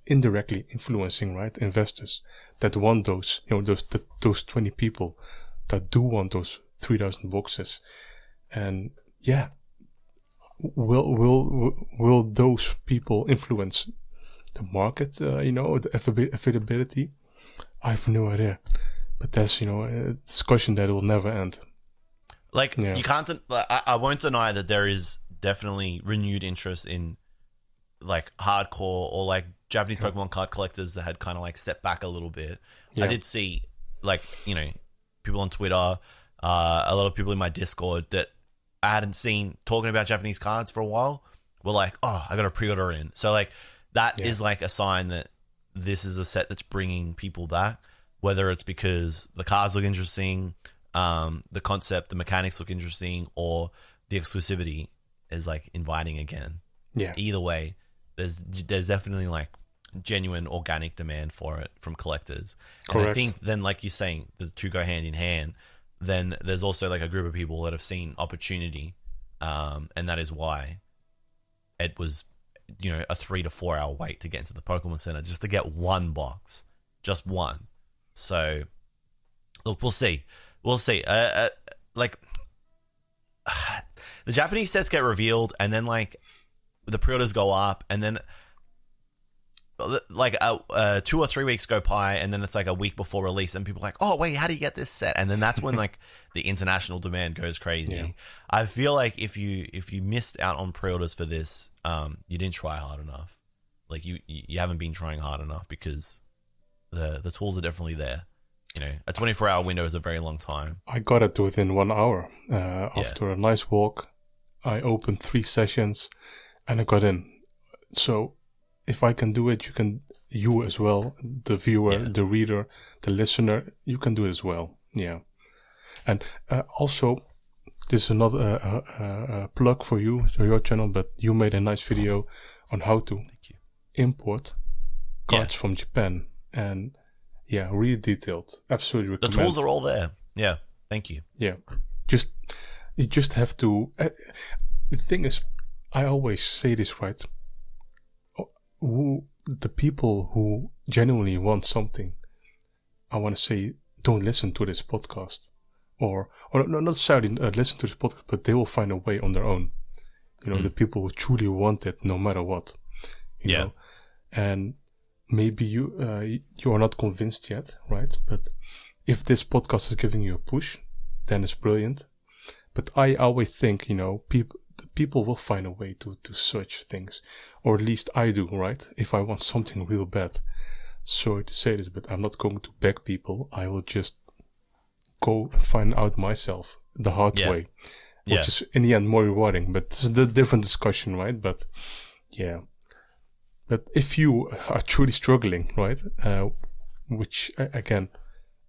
indirectly influencing, right, investors that want those, those 20 people that do want those 3,000 boxes. And yeah, will those people influence the market, the availability? I have no idea. But that's, a discussion that will never end. Like, you can't... I won't deny that there is definitely renewed interest in, like, hardcore or, like, Japanese Pokemon card collectors that had kind of, like, stepped back a little bit. Yeah. I did see, like, people on Twitter, a lot of people in my Discord that I hadn't seen talking about Japanese cards for a while were like, oh, I got a pre-order in. So, like, that is, like, a sign that this is a set that's bringing people back. Whether it's because the cards look interesting, the concept, the mechanics look interesting, or the exclusivity is like inviting again. Yeah. Either way, there's definitely like genuine organic demand for it from collectors. Correct. And I think then, like you're saying, the two go hand in hand. Then there's also like a group of people that have seen opportunity, and that is why it was, a 3 to 4 hour wait to get into the Pokemon Center just to get one box, just one. So, look, we'll see. Like, the Japanese sets get revealed, and then, like, the pre-orders go up, and then, like, 2 or 3 weeks go by, and then it's, like, a week before release, and people are like, oh, wait, how do you get this set? And then that's when, like, the international demand goes crazy. Yeah. I feel like if you missed out on pre-orders for this, you didn't try hard enough. Like, you haven't been trying hard enough, because... The tools are definitely there. A 24-hour window is a very long time. I got it within 1 hour. After a nice walk, I opened 3 sessions, and I got in. So, if I can do it, you as well, the viewer, the reader, the listener, you can do it as well. Yeah. And also, this is another plug for you, for your channel, but you made a nice video on how to import cards from Japan. And yeah, really detailed. Absolutely recommend. The tools are all there. Yeah, thank you. Yeah, you just have to. The thing is, I always say this, right? The people who genuinely want something, I want to say, don't listen to this podcast, or not necessarily listen to this podcast, but they will find a way on their own. The people who truly want it, no matter what. You know? And maybe you are not convinced yet, right? But if this podcast is giving you a push, then it's brilliant. But I always think, people will find a way to search things, or at least I do, right? If I want something real bad. Sorry to say this, but I'm not going to beg people. I will just go find out myself the hard way, which is in the end more rewarding. But this is a different discussion, right? But yeah. But if you are truly struggling, right, which again,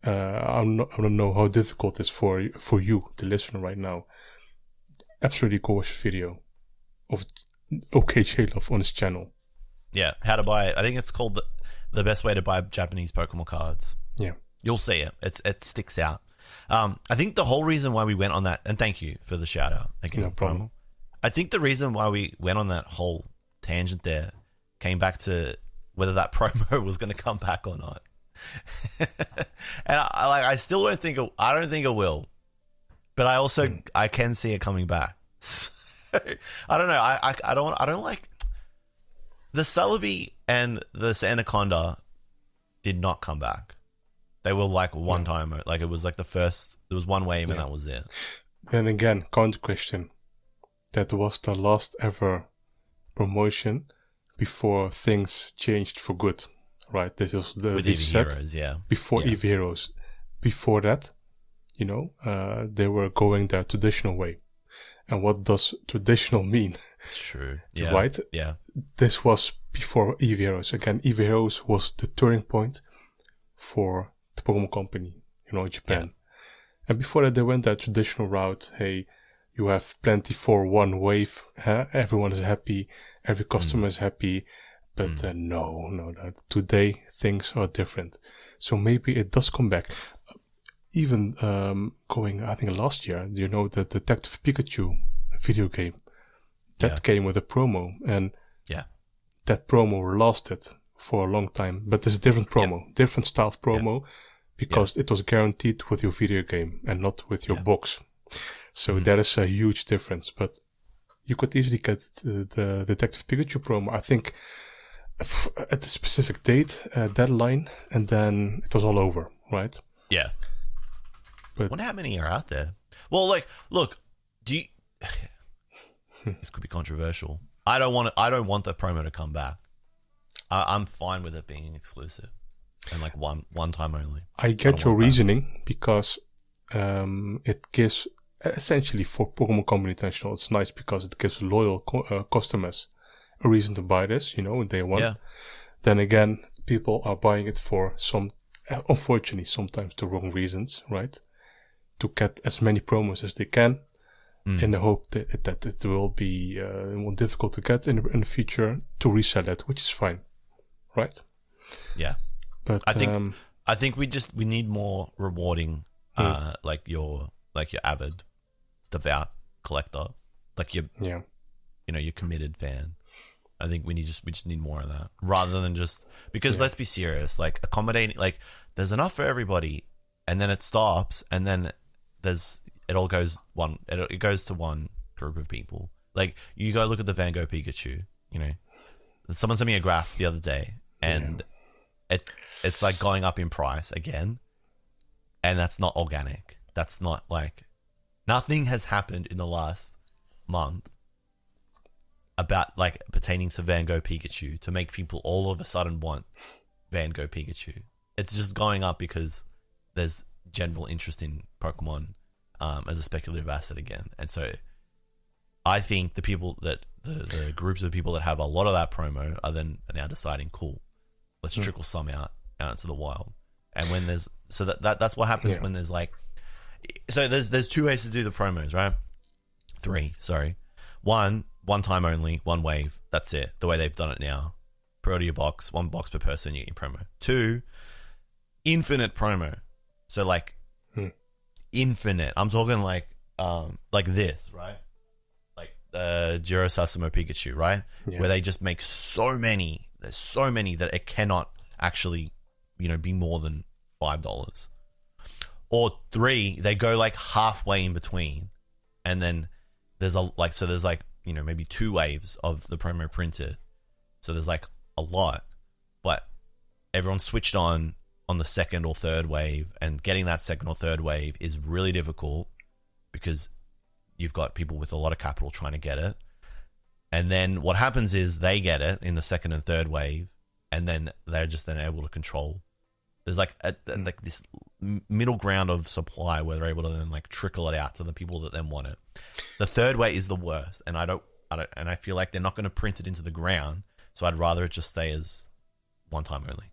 I don't know how difficult it is for you, the listener, right now. Absolutely go watch a video of okJLUV on his channel. Yeah, how to buy it. I think it's called the best way to buy Japanese Pokemon cards. Yeah, you'll see it. It sticks out. I think the whole reason why we went on that, and thank you for the shout out again, no problem. I think the reason why we went on that whole tangent there came back to whether that promo was going to come back or not. And I still don't think it will, but I also I can see it coming back. So, I don't know. I don't like the Celebi and the Anaconda did not come back. They were like one time, like it was like the first. There was one wave and that was it. Then again, counter question. That was the last ever promotion before things changed for good, right? This was the set Heroes, before EV Heroes. Before that, they were going their traditional way. And what does traditional mean? It's true. Yeah. Right? Yeah. This was before EV Heroes. Again, EV Heroes was the turning point for the Pokemon Company, Japan. Yeah. And before that, they went that traditional route. Hey, you have plenty for one wave. Huh? Everyone is happy. Every customer is happy. But no. Today, things are different. So maybe it does come back. even going, I think last year, the Detective Pikachu video game that came with a promo, and that promo lasted for a long time. But it's a different promo, different style of promo, because it was guaranteed with your video game and not with your box. So that is a huge difference. But you could easily get the Detective Pikachu promo, I think, at a specific date, deadline, and then it was all over, right? Yeah. But I wonder how many are out there. Well, like, look, do you... This could be controversial. I don't want the promo to come back. I'm fine with it being exclusive and like one time only. I get your reasoning because it gives, essentially for Pokemon Company International, it's nice because it gives loyal customers a reason to buy this, in day one. Yeah. Then again, people are buying it for unfortunately, sometimes the wrong reasons, right? To get as many promos as they can. In the hope that it will be more difficult to get in the future to resell it, which is fine, right? Yeah, but I think we need more rewarding, like your avid, devout collector, like your committed fan. I think we just need more of that rather than just because let's be serious, like accommodating, like there's enough for everybody, and then it stops, and then it goes to one group of people. Like you go look at the Van Gogh Pikachu, someone sent me a graph the other day, and it's like going up in price again, and that's not organic. That's not like nothing has happened in the last month about like pertaining to Van Gogh Pikachu to make people all of a sudden want Van Gogh Pikachu. It's just going up because there's general interest in Pokemon as a speculative asset again. And so I think the people that the groups of people that have a lot of that promo are now deciding, cool, let's trickle some out into the wild. And when there's that's what happens when there's like, so there's two ways to do the promos, right? Three, sorry. One time only, one wave, that's it, the way they've done it now. Pre-order your box, one box per person, you get your promo. Two, infinite promo. So like infinite. I'm talking like this, right? Like Jiro Sasumo Pikachu, right? Yeah. Where they just make so many. There's so many that it cannot actually, be more than $5. Or three, they go like halfway in between, and then there's maybe two waves of the promo printed. So there's like a lot, but everyone's switched on the second or third wave, and getting that second or third wave is really difficult because you've got people with a lot of capital trying to get it. And then what happens is they get it in the second and third wave, and then they're just then able to control. There's like this middle ground of supply where they're able to then like trickle it out to the people that then want it. The third way is the worst, and I feel like they're not going to print it into the ground, so I'd rather it just stay as one time only.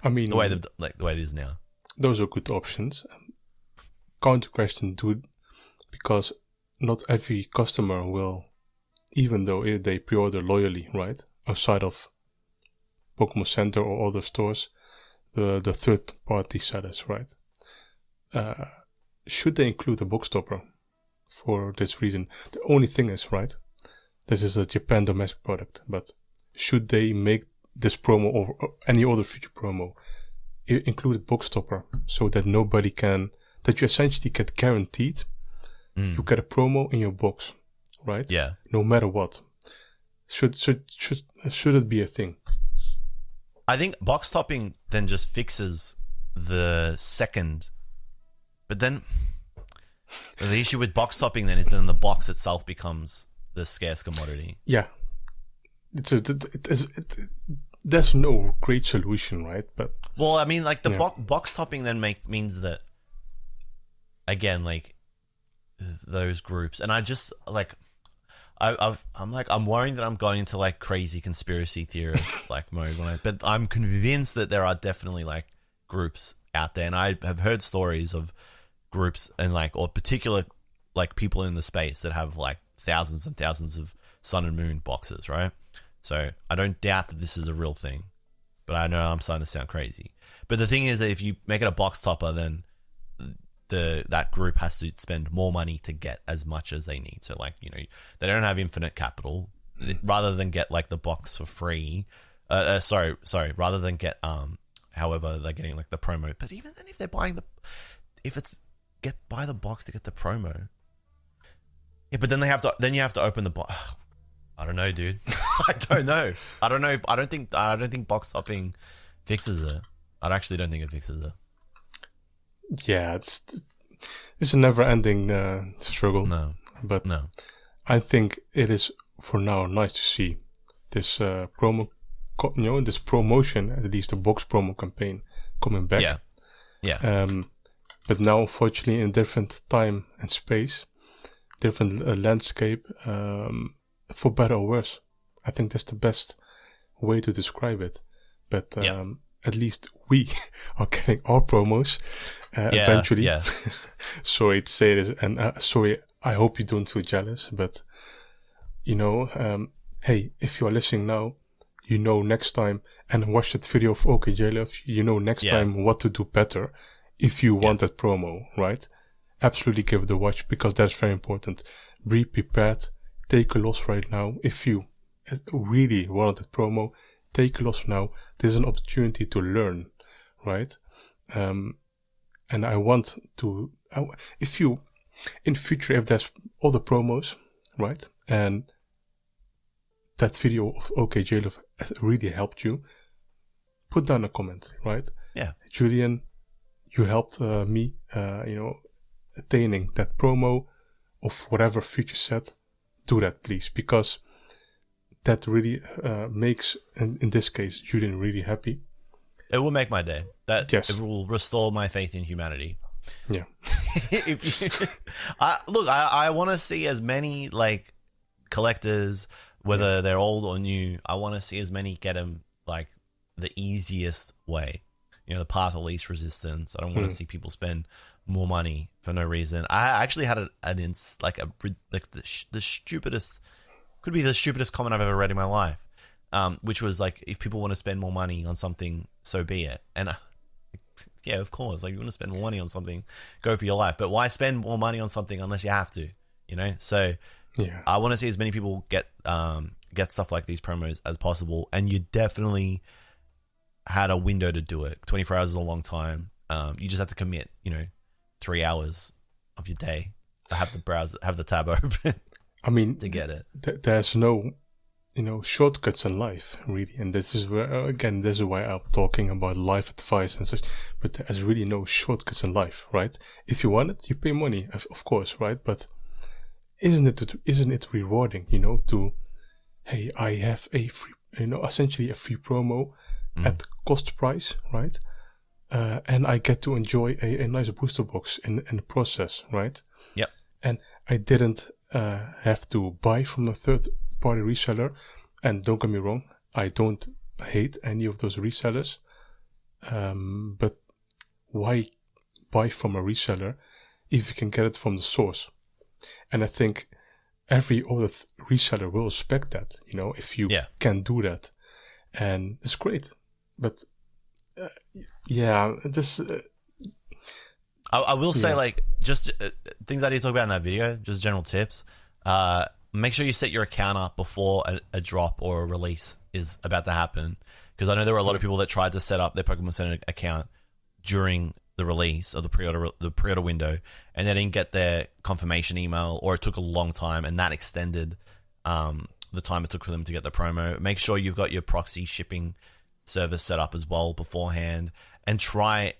I mean, the way it is now. Those are good options. Counter question, because not every customer will, even though they pre-order loyally, right, outside of Pokémon Center or other stores, the third-party sellers, right? Should they include a box topper for this reason? The only thing is, right, this is a Japan domestic product, but should they make this promo or any other future promo include a box topper so that that you essentially get guaranteed you get a promo in your box, right? Yeah. No matter what. Should it be a thing? I think box topping then just fixes the second, but then the issue with box topping then is then the box itself becomes the scarce commodity. Yeah. There's no great solution, right? But well, I mean, like the box topping then means that again, like those groups, and I just like I'm worrying that I'm going into like crazy conspiracy theorist like mode but I'm convinced that there are definitely like groups out there, and I have heard stories of groups and like or particular like people in the space that have like thousands and thousands of Sun and Moon boxes, right? So I don't doubt that this is a real thing. but I know I'm starting to sound crazy. But the thing is that if you make it a box topper, then that group has to spend more money to get as much as they need. So like, you know, they don't have infinite capital. Rather than get like the box for free, rather than get however they're getting like the promo. But even then, if they're buying buy the box to get the promo. Yeah, but then you have to open the box. I don't know, dude. I don't know. I don't think box topping fixes it. I actually don't think it fixes it. Yeah, it's a never-ending struggle. No, but no, I think it is for now nice to see this this promotion, at least the box promo campaign, coming back. Yeah. But now, unfortunately, in different time and space, different landscape, for better or worse. I think that's the best way to describe it. But at least we are getting our promos eventually. Yeah. Sorry to say this, and sorry, I hope you don't feel jealous, but you know, hey, if you are listening now, you know next time, and watch that video of okJLUV, you know next time what to do better if you want that promo, right? Absolutely give it a watch, because that's very important. Be prepared. Take a loss right now. If you really want that promo, take a loss now. There's an opportunity to learn, right? And I want to, if you, in future, if there's other promos, right? And that video of okJLUV really helped you, put down a comment, right? Yeah. Julian, you helped me, attaining that promo of whatever future set. Do that, please, because that really makes, in this case, Julian really happy. It will make my day. It will restore my faith in humanity. Yeah. I want to see as many like collectors, whether they're old or new. I want to see as many get them like the easiest way. You know, the path of least resistance. I don't want to see people spend more money for no reason. I actually had the stupidest, could be the stupidest comment I've ever read in my life, which was like, if people want to spend more money on something, so be it. And yeah, of course, like, you want to spend more money on something, go for your life. But why spend more money on something unless you have to? You know, so I want to see as many people get stuff like these promos as possible. And you definitely had a window to do it. 24 hours is a long time. You just have to commit, 3 hours of your day to have the tab open. I mean, to get it. There's no, shortcuts in life, really. And this is where, again, this is why I'm talking about life advice and such. But there's really no shortcuts in life, right? If you want it, you pay money, of course, right? But isn't it rewarding, to, hey, I have a free, essentially a free promo at cost price, right? And I get to enjoy a nice booster box in the process, right? Yep. And I didn't have to buy from a third-party reseller. And don't get me wrong, I don't hate any of those resellers. But why buy from a reseller if you can get it from the source? And I think every other reseller will respect that, if you can do that. And it's great. But this... I will say, like, just things I did talk about in that video, just general tips. Make sure you set your account up before a drop or a release is about to happen. Because I know there were a lot of people that tried to set up their Pokemon Center account during the release of the pre-order window, and they didn't get their confirmation email, or it took a long time, and that extended the time it took for them to get the promo. Make sure you've got your proxy shipping service set up as well beforehand, and try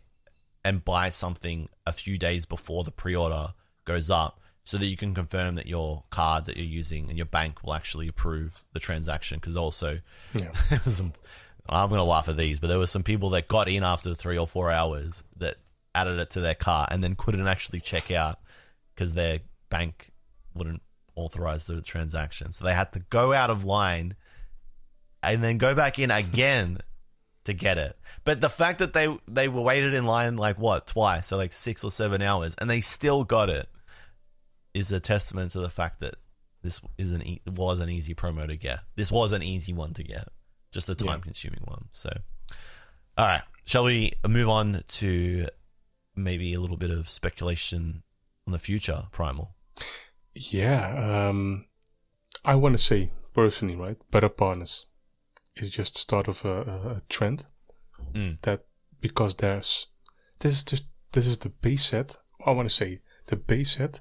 and buy something a few days before the pre-order goes up, so that you can confirm that your card that you're using and your bank will actually approve the transaction. Because also, there was I'm going to laugh at these, but there were some people that got in after 3 or 4 hours that added it to their cart and then couldn't actually check out because their bank wouldn't authorize the transaction. So they had to go out of line and then go back in again to get it. But the fact that they were waited in line twice, so 6 or 7 hours, and they still got it, is a testament to the fact that this was an easy promo to get. This was an easy one to get, just a time-consuming one. So, All right. Shall we move on to maybe a little bit of speculation on the future, Primal? Yeah. I want to say personally, right? Better partners is just the start of a trend. That because this is the base set. I want to say the base set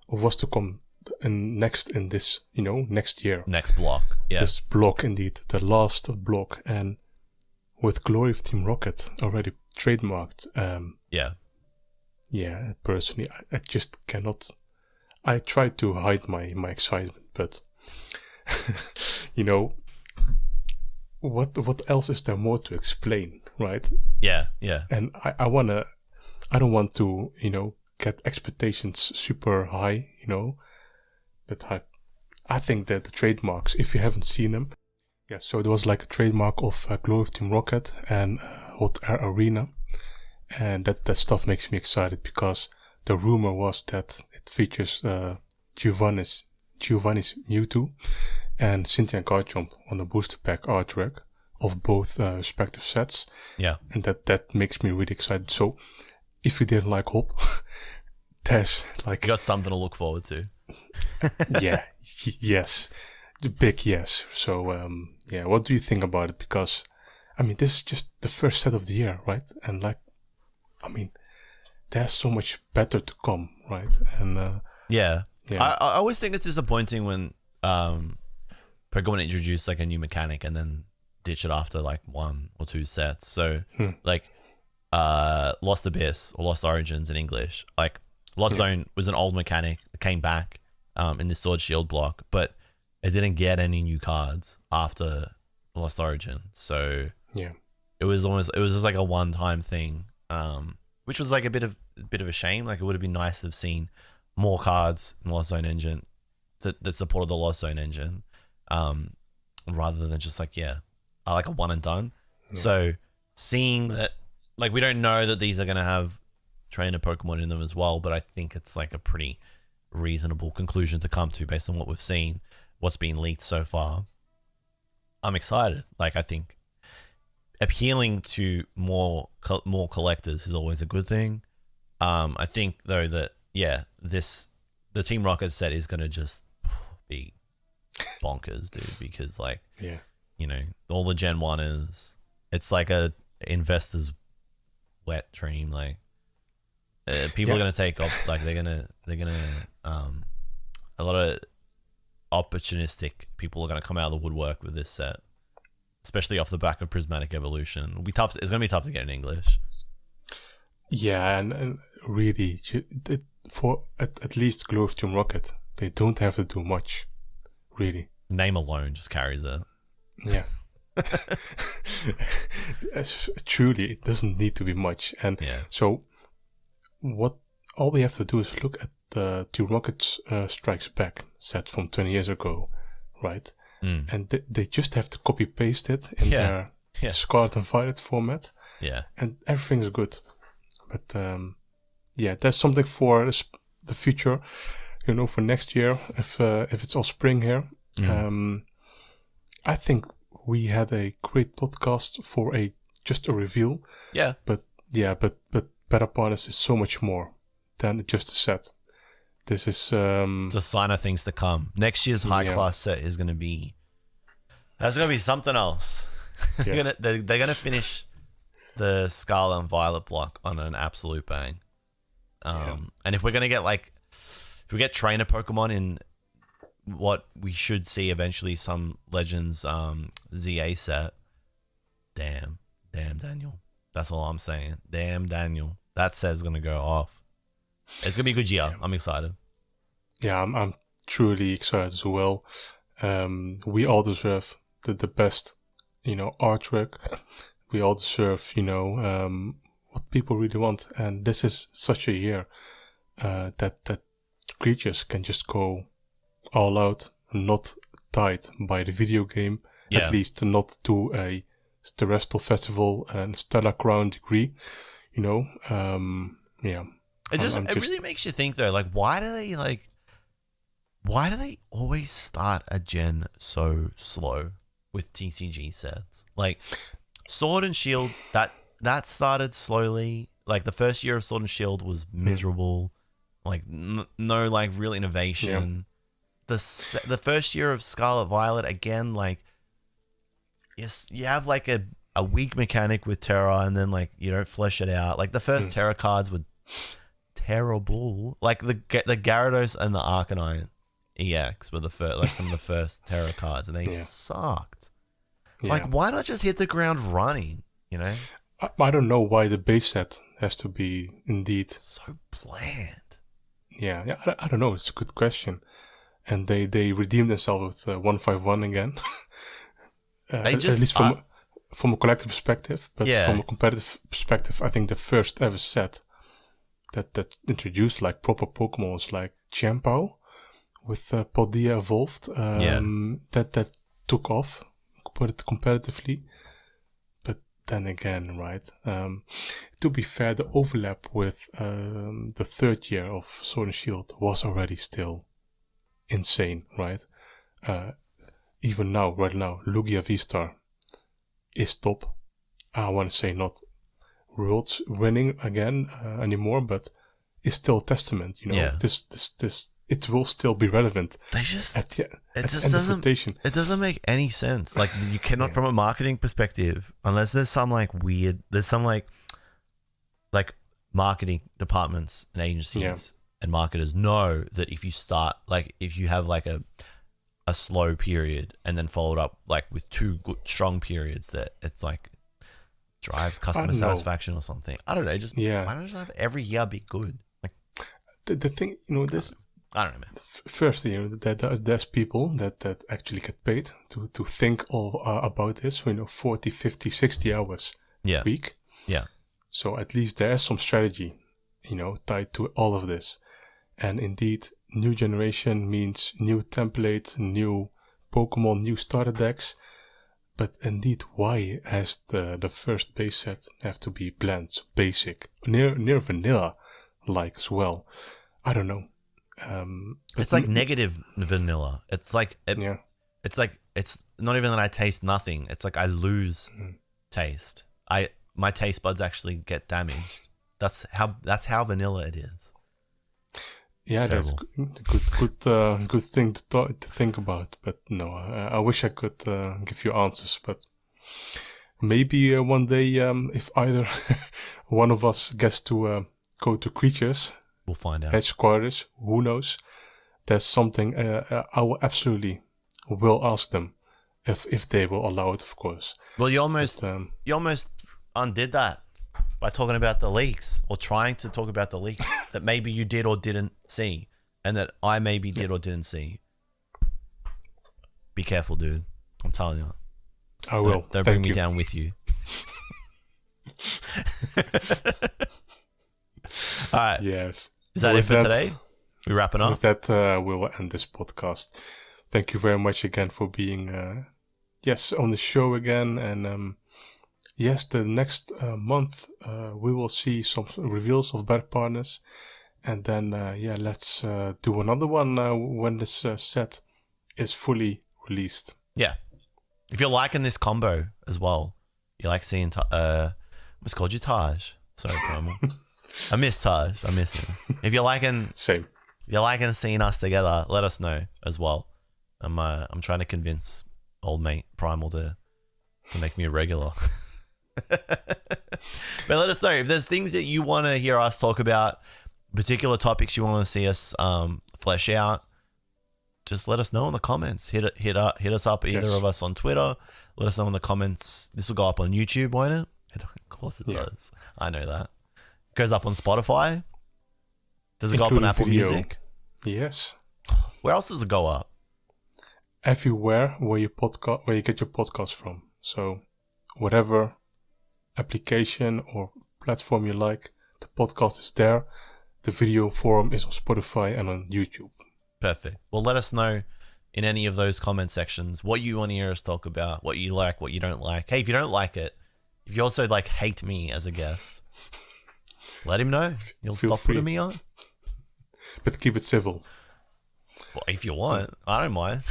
of what's to come next in this, next year. Next block. Yeah. This block, indeed, the last block, and with Glory of Team Rocket already trademarked. Yeah. Personally, I just cannot. I try to hide my excitement, but what else is there more to explain, right? Yeah. And I don't want to, get expectations super high, but I think that the trademarks, if you haven't seen them, so there was like a trademark of Glory of Team Rocket and Hot Air Arena, and that stuff makes me excited because the rumor was that it features Giovanni's Mewtwo and Cynthia Garchomp on the booster pack artwork of both respective sets. Yeah. And that makes me really excited. So if you didn't like Hop, there's like... You got something to look forward to. Yes. The big yes. So, what do you think about it? Because, this is just the first set of the year, right? And there's so much better to come, right? And I always think it's disappointing when Pokemon introduce like a new mechanic and then ditch it after like 1 or 2 sets. So Lost Abyss or Lost Origins in English, like Lost Zone was an old mechanic that came back in this Sword Shield block, but it didn't get any new cards after Lost Origin. So it was just like a one-time thing, which was like a bit of a shame. Like it would have been nice to have seen more cards in Lost Zone engine that supported the Lost Zone engine, rather than just like a one and done. So seeing that, like, we don't know that these are gonna have trainer Pokemon in them as well, but I think it's like a pretty reasonable conclusion to come to based on what we've seen, what's been leaked so far. I'm excited. Like, I think appealing to more collectors is always a good thing. I think though that the Team Rocket set is gonna just be bonkers, dude, because like all the Gen 1ers, it's like a investor's wet dream. Like people are gonna take off, like they're gonna a lot of opportunistic people are gonna come out of the woodwork with this set, especially off the back of Prismatic Evolution. It'll be tough. It's gonna be tough to get in English. Yeah, and really, for at least Glory of Team Rocket, they don't have to do much, really. Name alone just carries it. Yeah. Truly, it doesn't need to be much. And so all we have to do is look at the Team Rocket's Strikes Back set from 20 years ago, right? And they just have to copy paste it in their Scarlet and Violet format. Yeah. And everything's good. But that's something for the future, for next year, if it's all spring here. I think we had a great podcast for just a reveal. Yeah. But Better Partners is so much more than just a set. This is it's a sign of things to come. Next year's high class set is gonna be something else. Yeah. they're gonna finish the Scarlet and Violet block on an absolute bang. And if we're gonna get if we get trainer Pokemon in what we should see eventually, some Legends ZA set, damn Daniel. That's all I'm saying. Damn Daniel. That set's gonna go off. It's gonna be a good year. I'm excited. Yeah, I'm truly excited as well. We all deserve the best, artwork. We all deserve, what people really want. And this is such a year that creatures can just go all out, not tied by the video game, at least not to a terrestrial festival and Stellar Crown degree, It really makes you think though, like why do they always start a gen so slow with TCG sets? Like Sword and Shield, that started slowly. Like the first year of Sword and Shield was miserable. Like no like real innovation. The first year of Scarlet Violet, again, like yes, you have like a weak mechanic with Terra, and then like you don't flesh it out. Like the first Terra cards were terrible. Like the Gyarados and the Arcanine EX were some of the first Terra cards, and they sucked. Yeah. Like, why not just hit the ground running? You know, I don't know why the base set has to be indeed so bland. Yeah, I don't know. It's a good question, and they redeemed themselves with 151 again. At least from a collective perspective, but from a competitive perspective, I think the first ever set that introduced like proper Pokemon was like Champo with Paldea evolved. That took off competitively. But then again, right? To be fair, the overlap with the third year of Sword and Shield was already still insane, right? Even now, right now, Lugia V-Star is top. I want to say not worlds winning again anymore, but it's still a testament, you know. Yeah. This it will still be relevant. They just at the end of rotation. It doesn't make any sense. Like you cannot, from a marketing perspective, unless there's some like marketing departments and agencies and marketers know that if you have like a slow period and then followed up like with two good strong periods, that it's like drives customer satisfaction or something. I don't know. Why don't just have every year be good? Like the thing, you know, this. I don't know, man. First, you know, there's people that actually get paid to think about this for, you know, 40, 50, 60 hours a week. Yeah. So at least there's some strategy, you know, tied to all of this. And indeed, new generation means new template, new Pokemon, new starter decks. But indeed, why has the first base set have to be bland, so basic, near vanilla like as well? I don't know. It's like negative vanilla. It's like it's like it's not even that I taste nothing. It's like I lose taste. My taste buds actually get damaged. That's how vanilla it is. Yeah, Terrible. That's a good thing to think about. But no, I wish I could give you answers. But maybe one day, if either one of us gets to go to Creatures, we'll find out. Headquarters, who knows? There's something I will absolutely will ask them if they will allow it, of course. Well, you almost undid that by talking about the leaks, or trying to talk about the leaks that maybe you did or didn't see, and that I maybe did or didn't see. Be careful, dude. I'm telling you. I will. Don't bring me down with you. All right. Yes. Is that it for today? We wrapping up? With that, we will end this podcast. Thank you very much again for being, on the show again. And, the next month, we will see some reveals of better partners. And then, let's do another one when this set is fully released. Yeah. If you're liking this combo as well, you like seeing, what's called you Taj? Sorry, Primal. I miss Taj. I miss him. If you're liking, same. If you're liking seeing us together, let us know as well. I'm trying to convince old mate Primal to make me a regular. But let us know if there's things that you want to hear us talk about, particular topics you want to see us flesh out. Just let us know in the comments. Hit us up, either of us on Twitter. Let us know in the comments. This will go up on YouTube, won't it? Of course it does. I know that. Goes up on Spotify. Does it go up on Apple Music? Yes. Where else does it go up? Everywhere where you get your podcast from. So whatever application or platform you like, the podcast is there. The video form is on Spotify and on YouTube. Perfect. Well, let us know in any of those comment sections what you want to hear us talk about, what you like, what you don't like. Hey, if you don't like it, if you also like hate me as a guest, let him know. You'll stop putting me on. But keep it civil. Well, if you want. I don't mind.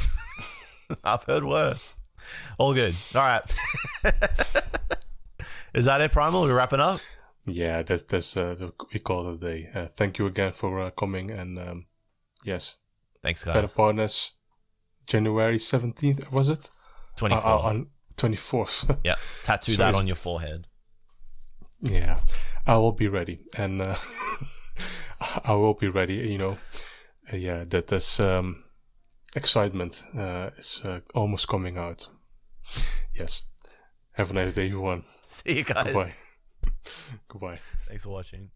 I've heard worse. All good. All right. Is that it, Primal? We're wrapping up? Yeah, that's we call it a day. Thank you again for coming, and yes. Thanks, guys. Better Partners, January 17th, was it? 24th. On 24th. Yeah, tattoo that on your forehead. Yeah, I will be ready, and I will be ready. You know, yeah, that's excitement is almost coming out. Yes. Have a nice day, everyone. See you guys. Goodbye. Goodbye. Thanks for watching.